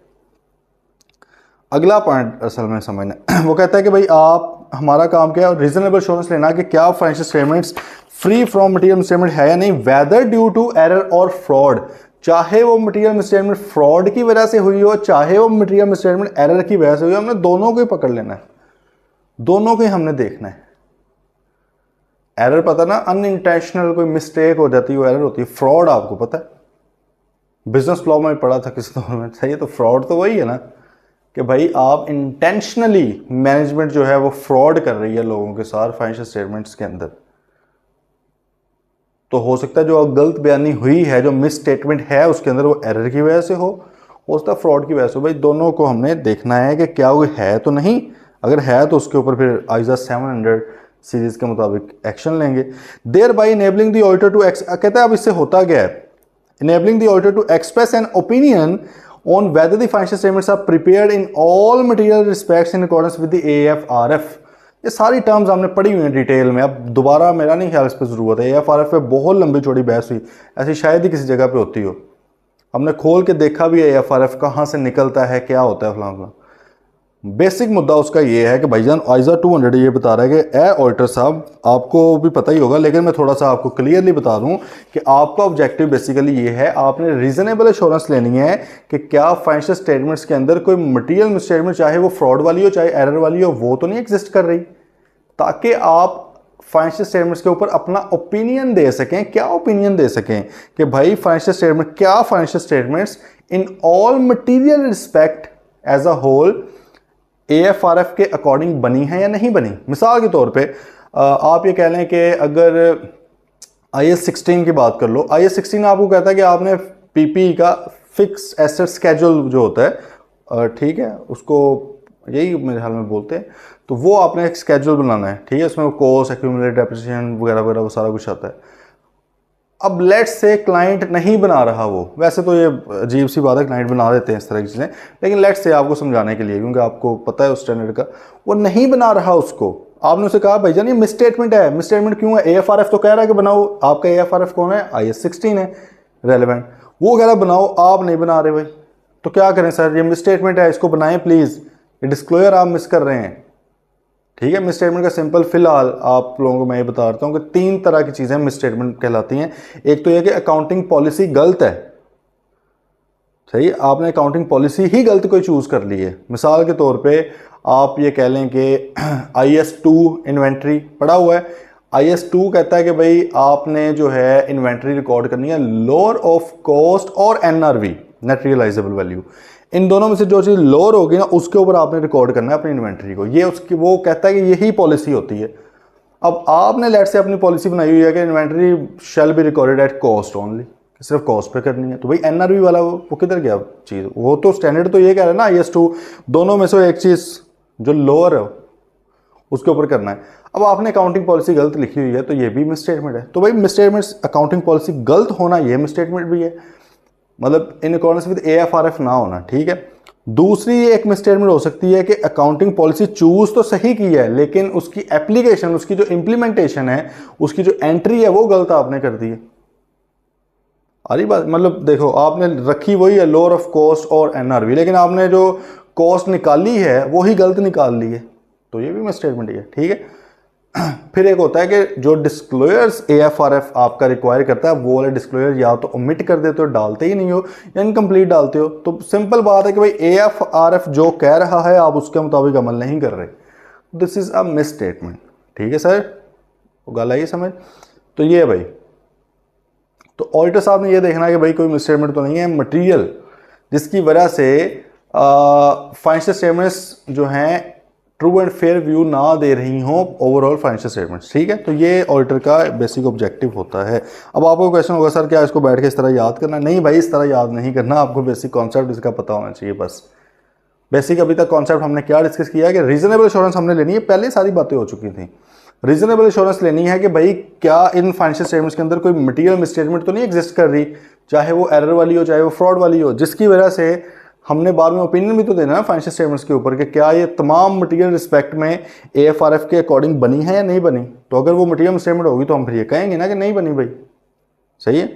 अगला पॉइंट असल में समझना वो कहता है कि भाई आप, हमारा काम क्या है, रीजनेबल एश्योरेंस लेना कि क्या financial statements free from material misstatement है या नहीं, वेदर ड्यू टू एरर और फ्रॉड। चाहे वो मटेरियल मिसस्टेटमेंट फ्रॉड की वजह से हुई हो, चाहे वो मटेरियल मिसस्टेटमेंट एरर की वजह से हुई हो, हमने दोनों को ही पकड़ लेना है, दोनों को ही हमने देखना है। एरर पता ना, अनइंटेंशनल कोई मिस्टेक हो जाती है वो एरर होती है, फ्रॉड आपको पता है, बिजनेस लॉ में पढ़ा था किस दौर में, सही है। तो फ्रॉड तो वही है ना कि भाई आप इंटेंशनली, मैनेजमेंट जो है वो फ्रॉड कर रही है लोगों के साथ फाइनेंशियल स्टेटमेंट्स के अंदर। तो हो सकता है जो गलत बयानी हुई है, जो मिस स्टेटमेंट है उसके अंदर, वो एरर की वजह से हो सकता है फ्रॉड की वजह से हो। भाई दोनों को हमने देखना है कि क्या वो है तो नहीं, अगर है तो उसके ऊपर फिर आइजा 700 सीरीज के मुताबिक एक्शन लेंगे। Thereby enabling the auditor to कहता है अब इससे होता क्या है, enabling the auditor to express an opinion on whether the financial statements are prepared in all material respects in accordance with the AFRF। ये सारी टर्म्स हमने पढ़ी हुई हैं डिटेल में, अब दोबारा मेरा नहीं ख्याल इस पर ज़रूरत है। AFRF पे बहुत लंबी चौड़ी बहस हुई, ऐसी शायद ही किसी जगह पे होती हो। हमने खोल के देखा भी है AFRF कहाँ से निकलता है, क्या होता है फलां। बेसिक मुद्दा उसका ये है कि भाईजान आइजा 200 ये बता रहा है कि ए ऑडिटर साहब, आपको भी पता ही होगा लेकिन मैं थोड़ा सा आपको क्लियरली बता दूं कि आपका ऑब्जेक्टिव बेसिकली ये है, आपने रीजनेबल एश्योरेंस लेनी है कि क्या फाइनेंशियल स्टेटमेंट्स के अंदर कोई मटेरियल मिसस्टेटमेंट, चाहे वो फ्रॉड वाली हो चाहे एरर वाली हो, वो तो नहीं एग्जिस्ट कर रही, ताकि आप फाइनेंशियल स्टेटमेंट्स के ऊपर अपना ओपिनियन दे सकें। क्या ओपिनियन दे सकें कि भाई फाइनेंशियल स्टेटमेंट, क्या financial statements in all material respect as a whole AFRF के अकॉर्डिंग बनी है या नहीं बनी। मिसाल के तौर पे आप ये कह लें कि अगर IAS 16 की बात कर लो, IAS 16 आपको कहता है कि आपने PPE का फिक्स एसेट स्केड्यूल जो होता है, ठीक है, उसको यही मेरे ख्याल में बोलते हैं, तो वो आपने एक स्केड्यूल बनाना है, ठीक है, उसमें कॉस्ट, एक्यूमुलेटेड डेप्रिसिएशन वगैरह वगैरह वो सारा कुछ आता है। अब लेट्स से क्लाइंट नहीं बना रहा, वो वैसे तो ये अजीब सी बात है, क्लाइंट बना देते हैं इस तरह की चीज़ें, लेकिन लेट्स से आपको समझाने के लिए, क्योंकि आपको पता है उस स्टैंडर्ड का, वो नहीं बना रहा उसको, आपने उसे कहा भाईजान ये मिसस्टेटमेंट है। मिसस्टेटमेंट क्यों है? AFRF तो कह रहा है कि बनाओ, आपका AFRF कौन है? IAS 16 है रेलेवेंट, वो कह रहा है बनाओ, आप नहीं बना रहे भाई, तो क्या करें सर, ये मिसस्टेटमेंट है, इसको बनाएं प्लीज़, ये डिस्क्लोजर आप मिस कर रहे हैं, ठीक है। मिसस्टेटमेंट का सिंपल फिलहाल आप लोगों को मैं ये बता देता हूँ कि 3 तरह की चीज़ें मिसस्टेटमेंट कहलाती हैं। एक तो यह कि अकाउंटिंग पॉलिसी गलत है, सही, आपने अकाउंटिंग पॉलिसी ही गलत कोई चूज़ कर ली है। मिसाल के तौर पे आप ये कह लें कि IAS 2 इन्वेंट्री पड़ा हुआ है, IAS 2 कहता है कि भाई आपने जो है इन्वेंट्री रिकॉर्ड करनी है लोअर ऑफ कॉस्ट और NRV, नेट रियलाइजेबल वैल्यू, इन दोनों में से जो चीज़ लोअर होगी ना उसके ऊपर आपने रिकॉर्ड करना है अपनी इन्वेंट्री को, ये उसकी वो कहता है कि यही पॉलिसी होती है। अब आपने लेट से अपनी पॉलिसी बनाई हुई है कि inventory shall be recorded at cost only, सिर्फ कॉस्ट पे करनी है, तो भाई NRV वाला वो किधर गया चीज़, वो तो स्टैंडर्ड तो ये कह रहा है ना IAS 2, दोनों में से एक चीज़ जो लोअर है उसके ऊपर करना है। अब आपने अकाउंटिंग पॉलिसी गलत लिखी हुई है तो ये भी मिसस्टेटमेंट है। तो भाई मिसस्टेटमेंट्स, अकाउंटिंग पॉलिसी गलत होना ये मिसस्टेटमेंट भी है, मतलब इन अकॉर्डेंस विद AFRF ना होना, ठीक है। दूसरी एक मिसस्टेटमेंट हो सकती है कि अकाउंटिंग पॉलिसी चूज तो सही की है लेकिन उसकी एप्लीकेशन, उसकी जो इंप्लीमेंटेशन है, उसकी जो एंट्री है वो गलत आपने कर दी है। अरे बात, मतलब देखो आपने रखी वही है लोअर ऑफ कॉस्ट और NRV, लेकिन आपने जो कॉस्ट निकाली है वो ही गलत निकाल ली है, तो ये भी मिसस्टेटमेंट ही है, ठीक है। फिर एक होता है कि जो डिस्क्लोजर्स AFRF आपका रिक्वायर करता है वो वाले डिस्क्लोजर या तो ओमिट कर देते हो, डालते ही नहीं हो, या इनकम्प्लीट डालते हो। तो सिंपल बात है कि भाई AFRF जो कह रहा है आप उसके मुताबिक अमल नहीं कर रहे, this is a miss statement, ठीक है सर, गल आई समझ। तो ये है भाई, तो ऑडिटर साहब ने ये देखना है कि भाई कोई मिस स्टेटमेंट तो नहीं है मटीरियल जिसकी वजह से फाइनेंशियल स्टेटमेंट्स जो हैं ट्रू एंड फेयर व्यू ना दे रही हों ओवरऑल फाइनेंशियल स्टेटमेंट्स, ठीक है। तो ये ऑडिटर का बेसिक ऑब्जेक्टिव होता है। अब आपको क्वेश्चन होगा सर क्या इसको बैठ के इस तरह याद करना है? नहीं भाई, इस तरह याद नहीं करना, आपको बेसिक कॉन्सेप्ट इसका पता होना चाहिए बस। बेसिक अभी तक कॉन्सेप्ट हमने क्या डिस्कस किया है कि रीजनेबल एश्योरेंस हमने लेनी है, पहले सारी बातें हो चुकी थी। रीजनेबल एश्योरेंस लेनी है कि भाई क्या इन फाइनेंशियल स्टेटमेंट्स के अंदर कोई मटीरियल मिसस्टेटमेंट तो नहीं एग्जिस्ट कर रही, चाहे वो एरर वाली हो चाहे वो फ्रॉड वाली हो, जिसकी वजह से हमने बाद में ओपिनियन भी तो देना है फाइनेंशियल स्टेटमेंट्स के ऊपर कि क्या ये तमाम मटेरियल रिस्पेक्ट में AFRF के अकॉर्डिंग बनी है या नहीं बनी। तो अगर वो मटेरियल स्टेटमेंट होगी तो हम फिर ये कहेंगे ना कि नहीं बनी भाई, सही है।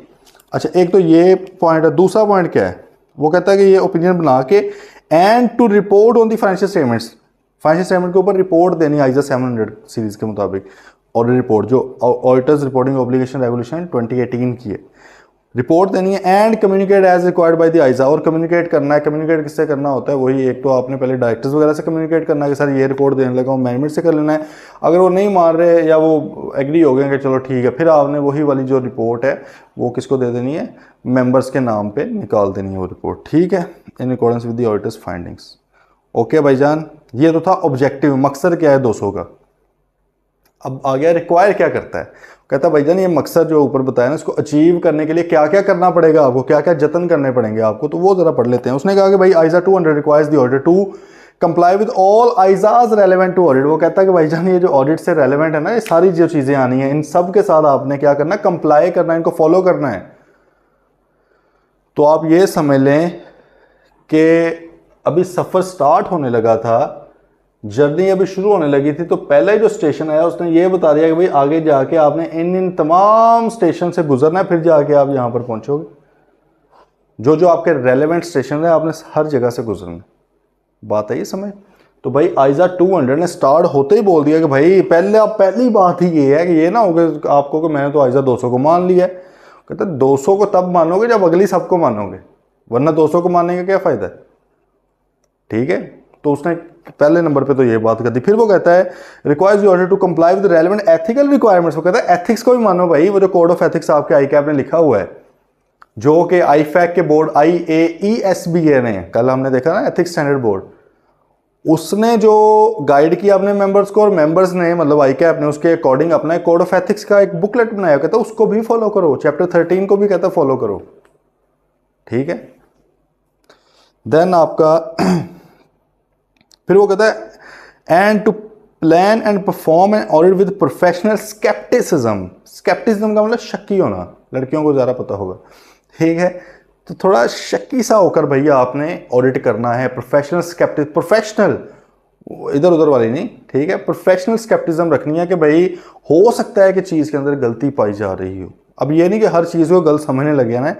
अच्छा, एक तो ये पॉइंट है। दूसरा पॉइंट क्या है, वो कहता है कि ये ओपिनियन बना के and to report on the financial statements, financial statement के ऊपर रिपोर्ट देनी आइजा 700 सीरीज के मुताबिक, और रिपोर्ट जो ऑडिटर्स रिपोर्टिंग ऑब्लिगेशन रेगुलेशन 2018 की है, रिपोर्ट देनी है and communicate as required by the ISA, और कम्युनिकेट करना है। कम्युनिकेट किससे करना होता है, वही एक तो आपने पहले डायरेक्टर्स वगैरह से कम्युनिकेट करना है कि सर ये रिपोर्ट देने लगा हूँ, मैनेजमेंट से कर लेना है। अगर वो नहीं मान रहे या वो एग्री हो गए कि चलो ठीक है, फिर आपने वही वाली जो रिपोर्ट है वो किसको दे देनी है, मेंबर्स के नाम पे निकाल देनी है वो रिपोर्ट, ठीक है, इन accordance with the auditors findings. Okay भाईजान, ये तो था ऑब्जेक्टिव, मकसद क्या है 200 का। अब आ गया रिक्वायर क्या करता है। कहता है भाईजान ये मकसद जो ऊपर बताया ना, इसको अचीव करने के लिए क्या क्या करना पड़ेगा आपको, क्या क्या जतन करने पड़ेंगे आपको, तो वो जरा पढ़ लेते हैं। उसने कहा कि भाई ISA 200 requires the auditor to comply with all ISAs relevant to audit. वो कहता है कि भाईजान ये जो ऑडिट से रेलेवेंट है ना, ये सारी जो चीजें आनी है, इन सब के साथ आपने क्या करना है, कंप्लाई करना है, इनको फॉलो करना है। तो आप ये समझ लें कि अभी सफर स्टार्ट होने लगा था, जर्नी अभी शुरू होने लगी थी, तो पहले जो स्टेशन आया उसने ये बता दिया कि भाई आगे जाके आपने इन तमाम स्टेशन से गुजरना है, फिर जाके आप यहां पर पहुंचोगे। जो जो आपके रेलेवेंट स्टेशन है आपने हर जगह से गुजरना है। बात है ये समझ। तो भाई आइजा 200 ने स्टार्ट होते ही बोल दिया कि भाई पहली बात ही ये है कि ये ना होगा आपको कि मैंने तो आइजा 200 को मान लिया है। कहते 200 को तब मानोगे जब अगली सबको मानोगे, वरना 200 को मानने का क्या फायदा है, ठीक है। तो उसने पहले नंबर पे तो ये बात कर दी। फिर वो कहता है requires you order to comply with relevant ethical requirements. वो कहता है एथिक्स को भी मानो भाई, वो जो कोड ऑफ एथिक्स आपके आईकैप ने लिखा हुआ है, जो कि आईफैक के बोर्ड IAESBA ने, कल हमने देखा ना एथिक्स स्टैंडर्ड बोर्ड, उसने जो गाइड किया अपने मेंबर्स को, और मेंबर्स ने मतलब आईकैप ने उसके अकॉर्डिंग अपना कोड ऑफ एथिक्स का एक बुकलेट बनाया। कहता है उसको भी फॉलो करो, चैप्टर 13 को भी कहता है फॉलो करो, ठीक है। देन आपका फिर वो कहता है and to plan and perform an audit with professional scepticism. Scepticism का मतलब शक्की होना, लड़कियों को ज़्यादा पता होगा, ठीक है। तो थोड़ा शक्की सा होकर भैया आपने ऑडिट करना है। प्रोफेशनल स्केप्टिस, प्रोफेशनल इधर उधर वाली नहीं, ठीक है। प्रोफेशनल स्केप्टिज्म रखनी है कि भाई हो सकता है कि चीज़ के अंदर गलती पाई जा रही हो। अब ये नहीं कि हर चीज़ को गलत समझने लगे ना,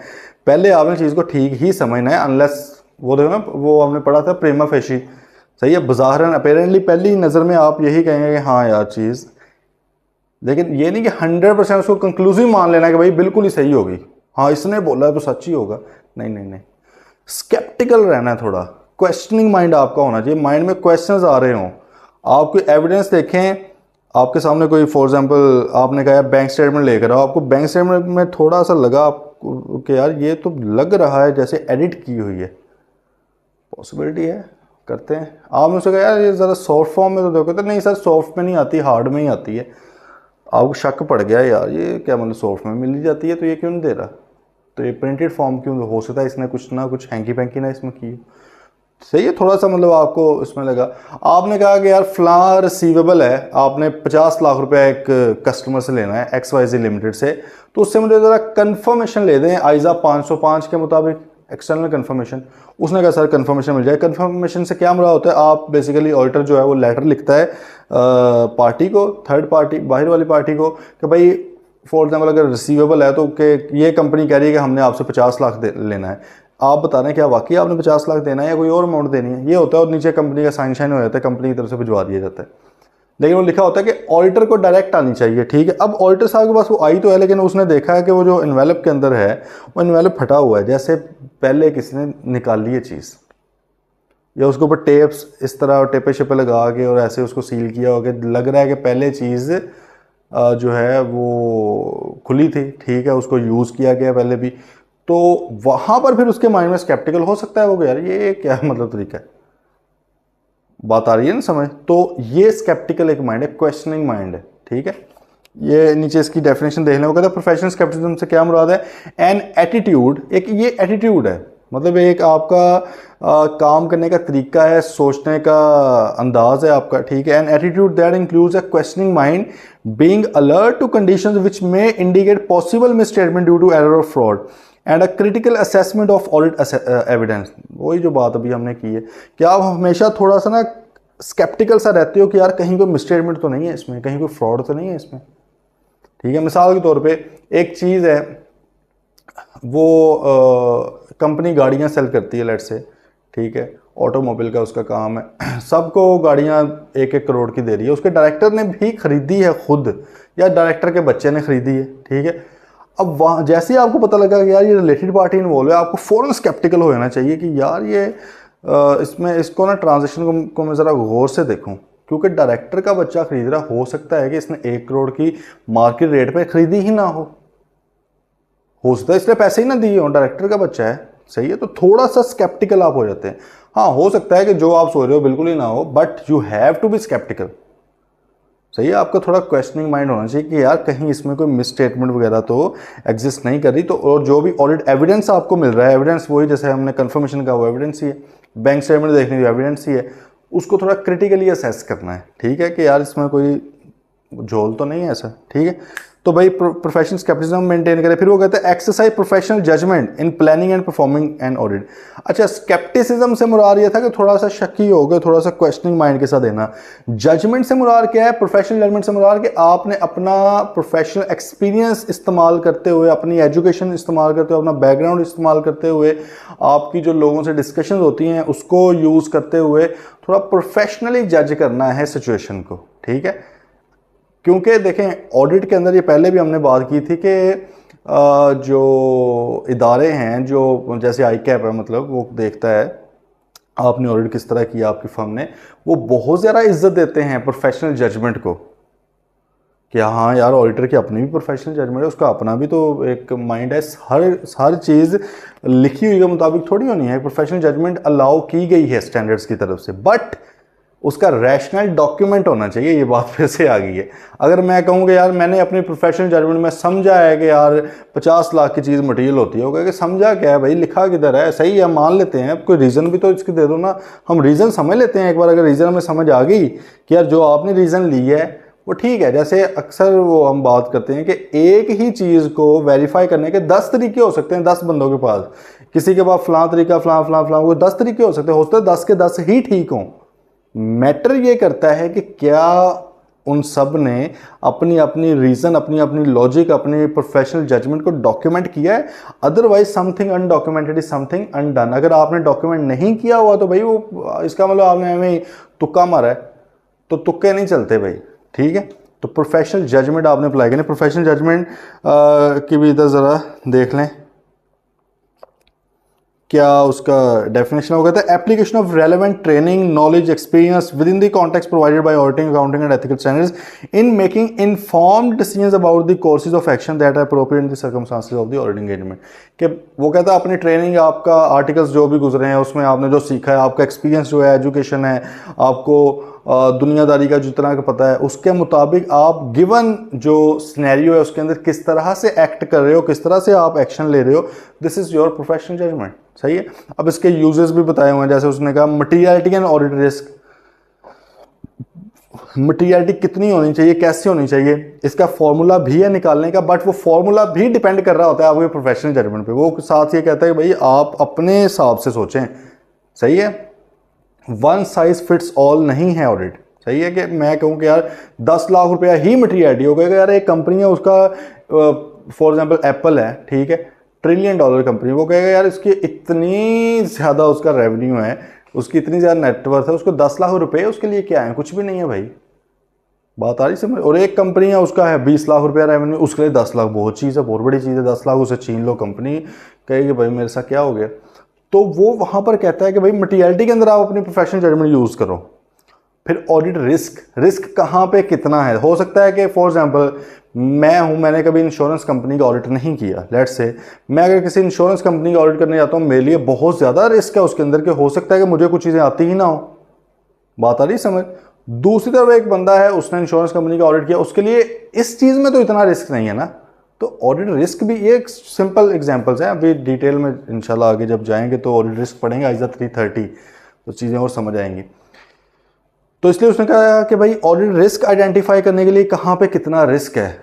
पहले आपने चीज़ को ठीक ही समझना है। अनलेस वो देखो ना, वो हमने पढ़ा था प्रेमा फेशी, सही है, बज़ाहरन अपेरेंटली पहली नज़र में आप यही कहेंगे कि हाँ यार चीज़, लेकिन ये नहीं कि 100% उसको कंक्लूसिव मान लेना कि भाई बिल्कुल ही सही होगी, हाँ इसने बोला तो सच ही होगा। नहीं नहीं नहीं, स्केप्टिकल रहना है, थोड़ा क्वेश्चनिंग माइंड आपका होना चाहिए। माइंड में क्वेश्चंस आ रहे हों, आप कोई एविडेंस देखें आपके सामने, कोई फॉर एग्जांपल आपने कहा बैंक स्टेटमेंट लेकर आओ, आपको बैंक स्टेटमेंट में थोड़ा सा लगा आपको कि यार ये तो लग रहा है जैसे एडिट की हुई है, पॉसिबिलिटी है, करते हैं। आपने उससे कहा यार ये ज़रा सॉफ्ट फॉर्म में तो देखो, तो नहीं सर सॉफ्ट में नहीं आती, हार्ड में ही आती है। आपको शक पड़ गया यार ये क्या मतलब सॉफ्ट में मिल ही जाती है तो ये क्यों नहीं दे रहा, तो ये प्रिंटेड फॉर्म क्यों, हो सकता है इसने कुछ ना कुछ हैंकी पैंकी ना इसमें की, सही है। थोड़ा सा मतलब आपको इसमें लगा, आपने कहा कि यार फला रिसीवेबल है, आपने 50 लाख रुपए एक कस्टमर से लेना है XYZ लिमिटेड से, तो उससे मुझे ज़रा कंफर्मेशन ले दें आइजा 505 के मुताबिक, एक्सटर्नल कंफर्मेशन। उसने कहा सर कंफर्मेशन मिल जाए। कंफर्मेशन से क्या मुराद होता है, आप बेसिकली ऑडिटर जो है वो लेटर लिखता है पार्टी को, थर्ड पार्टी बाहर वाली पार्टी को, कि भाई फॉर एग्जाम्पल अगर रिसीवेबल है तो कि ये कंपनी कह रही है कि हमने आपसे 50 लाख लेना है, आप बता रहे हैं क्या वाकई आपने 50 लाख देना है या कोई और अमाउंट देनी है, ये होता है। और नीचे कंपनी का साइन शाइन हो जाता है, कंपनी की तरफ से भिजवा दिया जाता है, लेकिन वो लिखा होता है कि ऑडिटर को डायरेक्ट आनी चाहिए, ठीक है। अब ऑडिटर साहब के पास वो आई तो है, लेकिन उसने देखा है कि वो जो इन्वेलप के अंदर है वो इन्वेलप फटा हुआ है, जैसे पहले किसी ने निकाल ली है चीज़, या उसके ऊपर टेप्स इस तरह टेपे शेपे लगा के और ऐसे उसको सील किया हो, लग रहा है कि पहले चीज़ जो है वो खुली थी, ठीक है, उसको यूज़ किया गया पहले भी, तो वहाँ पर फिर उसके माइंड में स्केप्टिकल हो सकता है वो, यार ये क्या मतलब तरीका है, बात आ रही है ना समझ। तो ये स्केप्टिकल एक माइंड है, क्वेश्चनिंग माइंड है, ठीक है। ये नीचे इसकी डेफिनेशन देख लें, वो कहता है प्रोफेशनल स्केप्टिसिज्म से क्या मुराद है, एन एटीट्यूड, एक ये एटीट्यूड है, मतलब एक आपका काम करने का तरीका है, सोचने का अंदाज है आपका, ठीक है। An attitude that includes a questioning mind being alert to conditions which may indicate possible misstatement due to error और fraud and a critical assessment of audit evidence. वही जो बात अभी हमने की है कि आप हमेशा थोड़ा सा ना स्केप्टिकल सा रहते हो कि यार कहीं कोई मिसस्टेटमेंट तो नहीं है इसमें, कहीं कोई फ्रॉड तो नहीं है इसमें, ठीक है। मिसाल के तौर पे एक चीज़ है, वो कंपनी गाड़ियां सेल करती है लेट से, ठीक है, ऑटोमोबाइल का उसका काम है, सबको गाड़ियां 1-1 करोड़ की दे रही है, उसके डायरेक्टर ने भी खरीदी है खुद या डायरेक्टर के बच्चे ने खरीदी है, ठीक है। अब वहाँ जैसे ही आपको पता लगा कि यार ये रिलेटेड पार्टी इन्वॉल्व है, आपको फ़ौरन स्केप्टिकल हो जाना चाहिए कि यार ये इसमें इसको ना ट्रांजेक्शन को मैं ज़रा गौर से देखूं, क्योंकि डायरेक्टर का बच्चा खरीद रहा, हो सकता है कि इसने 1 करोड़ की मार्केट रेट पे खरीदी ही ना हो सकता है इसलिए पैसे ही ना दिए हो, डायरेक्टर का बच्चा है, सही है। तो थोड़ा सा स्केप्टिकल आप हो जाते हैं। हाँ, हो सकता है कि जो आप सोच रहे हो बिल्कुल ही ना हो, but you have to be sceptical, सही है। आपका थोड़ा क्वेश्चनिंग माइंड होना चाहिए कि यार कहीं इसमें कोई मिस स्टेटमेंट वगैरह तो एग्जिस्ट नहीं कर रही। तो और जो भी ऑडिट एविडेंस आपको मिल रहा है, एविडेंस वही जैसे हमने कंफर्मेशन का वो एविडेंस ही है, बैंक स्टेटमेंट देखने की एविडेंस ही है, उसको थोड़ा क्रिटिकली असेस करना है, ठीक है, कि यार इसमें कोई झोल तो नहीं है ऐसा, ठीक है। तो भाई प्रोफेशनल स्केप्टिसिज्म मेंटेन करें। फिर वो कहते हैं exercise professional judgement in planning and performing an audit. अच्छा, स्केप्टिसिज्म से मुराद ये था कि थोड़ा सा शक्की हो गए, थोड़ा सा क्वेश्चनिंग माइंड के साथ देना। जजमेंट से मुराद क्या है? प्रोफेशनल जजमेंट से मुराद कि आपने अपना प्रोफेशनल एक्सपीरियंस इस्तेमाल करते हुए, अपनी एजुकेशन इस्तेमाल करते हुए, अपना बैकग्राउंड इस्तेमाल करते हुए, आपकी जो लोगों से डिस्कशन होती हैं उसको यूज़ करते हुए थोड़ा प्रोफेशनली जज करना है सिचुएशन को, ठीक है। क्योंकि देखें, ऑडिट के अंदर ये पहले भी हमने बात की थी कि जो इदारे हैं, जो जैसे आई कैप है, मतलब वो देखता है आपने ऑडिट किस तरह किया आपकी फर्म ने, वो बहुत ज़्यादा इज्जत देते हैं प्रोफेशनल जजमेंट को कि हाँ यार ऑडिटर की अपनी भी प्रोफेशनल जजमेंट है, उसका अपना भी तो एक माइंड है, हर चीज़ लिखी हुई के मुताबिक थोड़ी होनी है। प्रोफेशनल जजमेंट अलाउ की गई है स्टैंडर्ड्स की तरफ से, बट उसका रैशनल डॉक्यूमेंट होना चाहिए। ये बात फिर से आ गई है। अगर मैं कहूँ कि यार मैंने अपनी प्रोफेशनल जजमेंट में समझा है कि यार 50 लाख की चीज़ मटेरियल होती है, होगा कि समझा क्या है भाई, लिखा किधर है, सही है, मान लेते हैं, कोई रीज़न भी तो इसकी दे दो ना, हम रीज़न समझ लेते हैं एक बार। अगर रीज़न हमें समझ आ गई कि यार जो आपने रीज़न ली है वो ठीक है। जैसे अक्सर वो हम बात करते हैं कि एक ही चीज़ को वेरीफाई करने के 10 तरीके हो सकते हैं, 10 बंदों के पास, किसी के पास फलां तरीका, फलां फलां फलां, वो 10 तरीके हो सकते हैं, 10 के 10 ही ठीक हों। मैटर ये करता है कि क्या उन सब ने अपनी अपनी रीज़न, अपनी अपनी लॉजिक, अपनी प्रोफेशनल जजमेंट को डॉक्यूमेंट किया है। Otherwise something undocumented is something undone. अगर आपने डॉक्यूमेंट नहीं किया हुआ तो भाई वो, इसका मतलब आपने हमें तुक्का मारा है, तो तुक्के नहीं चलते भाई, ठीक है। तो प्रोफेशनल जजमेंट आपने अप्लाई करनी। प्रोफेशनल जजमेंट की भी इधर ज़रा देख लें क्या उसका डेफिनेशन हो गया था। Application of relevant training, knowledge, experience within the context provided by auditing, accounting and ethical standards in making informed decisions about the courses of action that are appropriate in the circumstances of the auditing engagement. कि वो कहता है अपनी training, आपका articles जो भी गुजरे हैं उसमें आपने जो सीखा है, आपका एक्सपीरियंस जो है, एजुकेशन है, आपको दुनियादारी का जितना का पता है, उसके मुताबिक आप गिवन जो सिनेरियो है उसके अंदर किस तरह से एक्ट कर रहे हो, किस तरह से आप एक्शन ले रहे हो, this is your professional judgement, सही है। अब इसके यूजेस भी बताए हुए हैं, जैसे उसने कहा materiality and audit risk. Materiality कितनी होनी चाहिए, कैसे होनी चाहिए, इसका फॉर्मूला भी है निकालने का, बट वो फॉर्मूला भी डिपेंड कर रहा होता है आपके प्रोफेशनल जजमेंट पे। वो साथ ये कहता है कि भाई आप अपने हिसाब से सोचें, सही है। वन साइज फिट्स ऑल नहीं है ऑडिट, सही है। कि मैं कहूँ कि यार 10 लाख रुपया ही मटीरियलिटी हो गया, यार एक कंपनी है उसका, फॉर एग्जांपल एप्पल है, ठीक है, $1 ट्रिलियन कंपनी, वो कहेगा यार इसकी इतनी ज़्यादा उसका रेवेन्यू है, उसकी इतनी ज़्यादा नेटवर्थ है, उसको 10 लाख रुपए उसके लिए क्या है, कुछ भी नहीं है भाई, बात आ रही समझ। और एक कंपनी है उसका है 20 लाख रुपया रेवेन्यू, उसके लिए 10 लाख बहुत चीज़ है, बहुत बड़ी चीज़ है। 10 लाख उसे छीन लो, कंपनी कहेगी भाई मेरे साथ क्या हो गया। तो वो वहाँ पर कहता है कि भाई मटीरियलिटी के अंदर आप अपनी प्रोफेशनल जजमेंट यूज़ करो। फिर ऑडिट रिस्क, रिस्क कहाँ पे कितना है। हो सकता है कि फॉर एग्जांपल मैं हूँ, मैंने कभी इंश्योरेंस कंपनी का ऑडिट नहीं किया, लेट्स से मैं अगर किसी इंश्योरेंस कंपनी का ऑडिट करने जाता हूँ, मेरे लिए बहुत ज़्यादा रिस्क है उसके अंदर, कि हो सकता है कि मुझे कुछ चीज़ें आती ही ना हो, बात आ रही समझ। दूसरी तरफ एक बंदा है, उसने इंश्योरेंस कंपनी का ऑडिट किया, उसके लिए इस चीज़ में तो इतना रिस्क नहीं है ना। तो ऑडिट रिस्क भी एक सिंपल एग्जांपल्स हैं, अभी डिटेल में इंशाल्लाह आगे जब जाएंगे तो ऑडिट रिस्क पढ़ेंगे आइजा 330, तो चीज़ें और समझ आएंगी। तो इसलिए उसने कहा कि भाई ऑडिट रिस्क आइडेंटिफाई करने के लिए कहाँ पे कितना रिस्क है।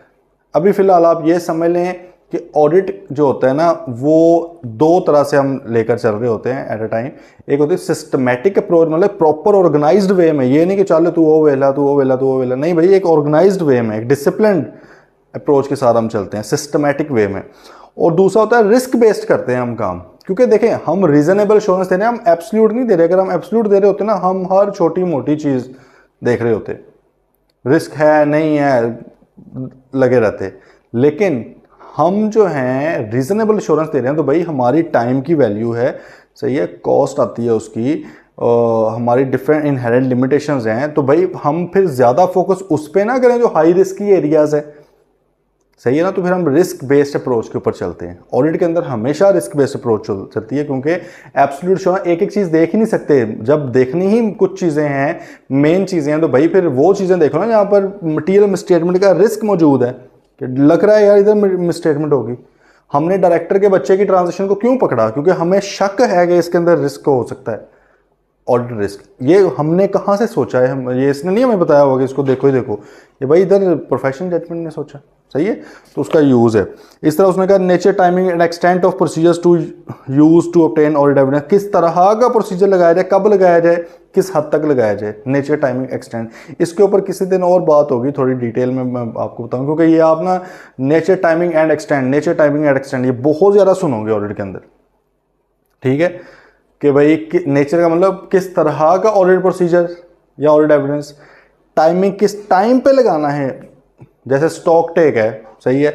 अभी फ़िलहाल आप ये समझ लें कि ऑडिट जो होता है ना, वो 2 तरह से हम लेकर चल रहे होते हैं एट अ टाइम। एक होती है सिस्टमैटिक अप्रोच, मतलब प्रॉपर ऑर्गेनाइज्ड वे में, ये नहीं कि चलो तू वो वेला, तू वो वेला, तू वो वेला, नहीं भाई, एक ऑर्गेनाइज्ड वे में, एक डिसिप्लिन अप्रोच के साथ हम चलते हैं, सिस्टमैटिक वे में। और दूसरा होता है रिस्क बेस्ड करते हैं हम काम, क्योंकि देखें हम रीजनेबल एश्योरेंस दे रहे हैं, हम एब्सोल्यूट नहीं दे रहे। अगर हम एब्सोल्यूट दे रहे होते ना, हम हर छोटी मोटी चीज़ देख रहे होते, रिस्क है नहीं है लगे रहते। लेकिन हम जो हैं रीज़नेबल इंश्योरेंस दे रहे हैं, तो भाई हमारी टाइम की वैल्यू है, सही है, कॉस्ट आती है उसकी, हमारी डिफरेंट इनहेरेंट लिमिटेशंस हैं, तो भाई हम फिर ज़्यादा फोकस उस पर ना करें जो हाई रिस्क की एरियाज़ है, सही है ना। तो फिर हम रिस्क बेस्ड अप्रोच के ऊपर चलते हैं। ऑडिट के अंदर हमेशा रिस्क बेस्ड अप्रोच चलती है, क्योंकि एब्सोल्यूट श्योर एक एक चीज़ देख ही नहीं सकते। जब देखनी ही कुछ चीज़ें हैं, मेन चीज़ें हैं, तो भाई फिर वो चीज़ें देखो ना जहाँ पर मटीरियल मिसस्टेटमेंट का रिस्क मौजूद है, कि लग रहा है यार इधर मिसस्टेटमेंट होगी। हमने डायरेक्टर के बच्चे की ट्रांजेक्शन को क्यों पकड़ा? क्योंकि हमें शक है कि इसके अंदर रिस्क हो सकता है, ऑडिट रिस्क। ये हमने कहाँ से सोचा है? हम ये इसने नहीं हमें बताया होगा कि इसको देखो ही देखो, ये भाई इधर प्रोफेशनल जजमेंट ने सोचा, सही है, तो उसका यूज़ है। इस तरह उसने कहा nature, timing and extent of procedures to use to obtain audit evidence, किस तरह का प्रोसीजर लगाया जाए, कब लगाया जाए, किस हद तक लगाया जाए, नेचर, टाइमिंग, एक्सटेंट। इसके ऊपर किसी दिन और बात होगी थोड़ी डिटेल में, मैं आपको बताऊँ, क्योंकि ये आप ना nature, timing and extent, nature, timing and extent ये बहुत ज़्यादा सुनोगे ऑडिट के अंदर, ठीक है, कि भाई नेचर का मतलब किस तरह का ऑडिट प्रोसीजर या ऑडिट एविडेंस, टाइमिंग किस टाइम पे लगाना है, जैसे स्टॉक टेक है, सही है,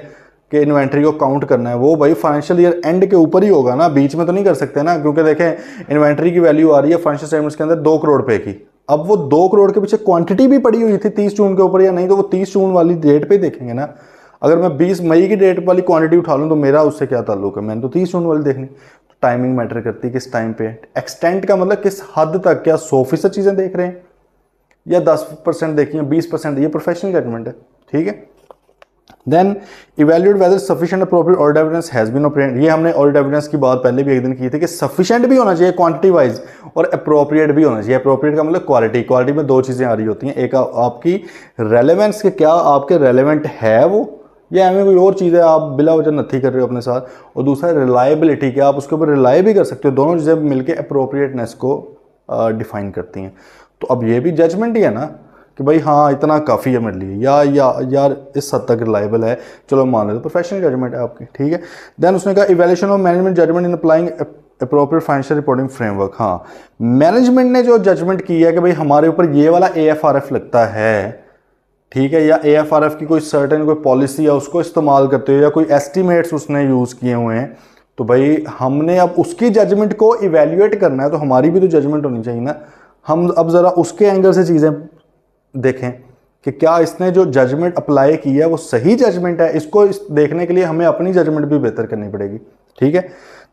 कि इन्वेंट्री को काउंट करना है, वो भाई फाइनेंशियल ईयर एंड के ऊपर ही होगा ना, बीच में तो नहीं कर सकते ना, क्योंकि देखें इन्वेंट्री की वैल्यू आ रही है फाइनेंशियल स्टेटमेंट्स के अंदर 2 करोड़ रुपए की। अब वो 2 करोड़ के पीछे क्वांटिटी भी पड़ी हुई थी 30 जून के ऊपर या नहीं, तो वो 30 जून वाली डेट पे देखेंगे ना। अगर मैं 20 मई की डेट वाली क्वांटिटी उठा लूँ तो मेरा उससे क्या ताल्लुक है, मैंने तो 30 जून वाली देखनी। तो टाइमिंग मैटर करती है, किस टाइम पे। एक्सटेंट का मतलब किस हद तक, क्या 100% चीज़ें देख रहे हैं या 10% देखी है, 20%, ये प्रोफेशनल जजमेंट है, ठीक है। Then evaluate whether sufficient appropriate audit evidence has been obtained. ये हमने ऑडिट एविडेंस की बात पहले भी एक दिन की थी कि सफिशिएंट भी होना चाहिए क्वांटिटी वाइज और अप्रोप्रिएट भी होना चाहिए। अप्रोप्रिएट का मतलब क्वालिटी, क्वालिटी में 2 चीज़ें आ रही होती हैं, एक आपकी रेलेवेंस के क्या आपके रेलेवेंट है वो, या हमें कोई और चीज़ है आप बिला वजह नथी कर रहे हो अपने साथ, और दूसरा रिलायबिलिटी, क्या आप उसके ऊपर रिलाई भी कर सकते हो। दोनों चीज़ें मिलकर अप्रोप्रिएटनेस को डिफाइन करती हैं। तो अब ये भी जजमेंट ही है ना कि भाई हाँ इतना काफ़ी है मेरे लिए, या यार इस हद तक रिलायबल है, चलो मान लेते, प्रोफेशनल जजमेंट है आपकी, ठीक है। देन उसने कहा evaluation of management judgement in applying appropriate financial reporting framework. हाँ, मैनेजमेंट ने जो जजमेंट की है कि भाई हमारे ऊपर ये वाला AFRF लगता है, ठीक है, या AFRF की कोई सर्टेन कोई पॉलिसी है उसको इस्तेमाल करते हो, या कोई एस्टिमेट्स उसने यूज़ किए हुए हैं, तो भाई हमने अब उसकी जजमेंट को इवेल्युएट करना है, तो हमारी भी तो जजमेंट होनी चाहिए ना। हम अब ज़रा उसके एंगल से चीज़ें देखें कि क्या इसने जो जजमेंट अप्लाई की है वो सही जजमेंट है। इसको देखने के लिए हमें अपनी जजमेंट भी बेहतर करनी पड़ेगी, ठीक है।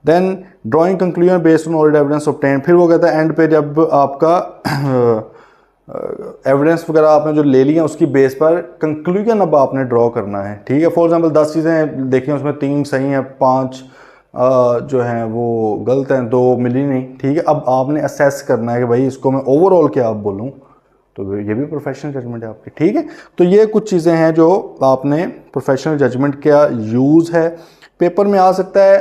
Then drawing conclusion based on audit evidence obtain. फिर वो कहता है एंड पे जब आपका एविडेंस वगैरह आपने जो ले लिया उसकी बेस पर कंक्लूजन अब आपने ड्रॉ करना है, ठीक है। फॉर एग्जांपल 10 चीज़ें देखी उसमें 3 सही हैं, 5 जो हैं वो गलत हैं, 2 मिली नहीं, ठीक है। अब आपने असेस करना है कि भाई इसको मैं ओवरऑल क्या आप बोलूँ, तो ये भी प्रोफेशनल जजमेंट है आपकी, ठीक है। तो ये कुछ चीज़ें हैं जो आपने प्रोफेशनल जजमेंट क्या यूज़ है। पेपर में आ सकता है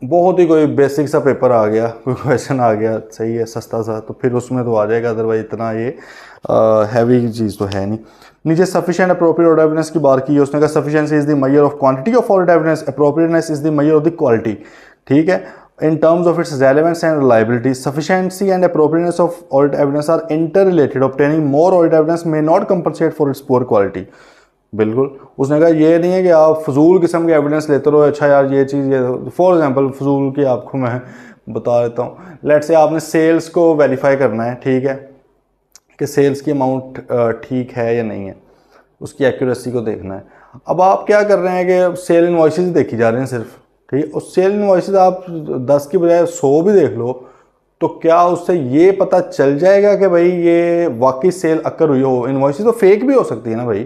बहुत ही कोई बेसिक सा पेपर आ गया, कोई क्वेश्चन आ गया, सही है, सस्ता सा, तो फिर उसमें तो आ जाएगा, अदरवाइज इतना ये हैवी चीज़ तो है नहीं। नीचे सफिशिएंट अप्रोप्रिएट ऑडिट एविडेंस की बात की है, उसने कहा sufficiency is the measure of quantity of audit evidence, appropriateness is the measure of the quality, ठीक है। In terms of its relevance and reliability, sufficiency and appropriateness of audit evidence are interrelated. Obtaining more audit evidence may not compensate for its poor quality. बिल्कुल, उसने कहा ये नहीं है कि आप फजूल किस्म के एविडेंस लेते रहो, अच्छा यार ये चीज़, ये फॉर एग्जांपल फजूल की आपको मैं बता देता हूँ। लेट्स से आपने सेल्स को वेरीफाई करना है, ठीक है, कि सेल्स की अमाउंट ठीक है या नहीं है, उसकी एक्यूरेसी को देखना है। अब आप क्या कर रहे हैं कि सेल इनवॉइसेस देखी जा रहे हैं सिर्फ, ठीक है, और सेल इनवॉइसेस आप 10 की बजाय 100 भी देख लो, तो क्या उससे ये पता चल जाएगा कि भाई ये वाकई सेल अकर हुई हो? इनवॉइसेस तो फेक भी हो सकती है ना भाई,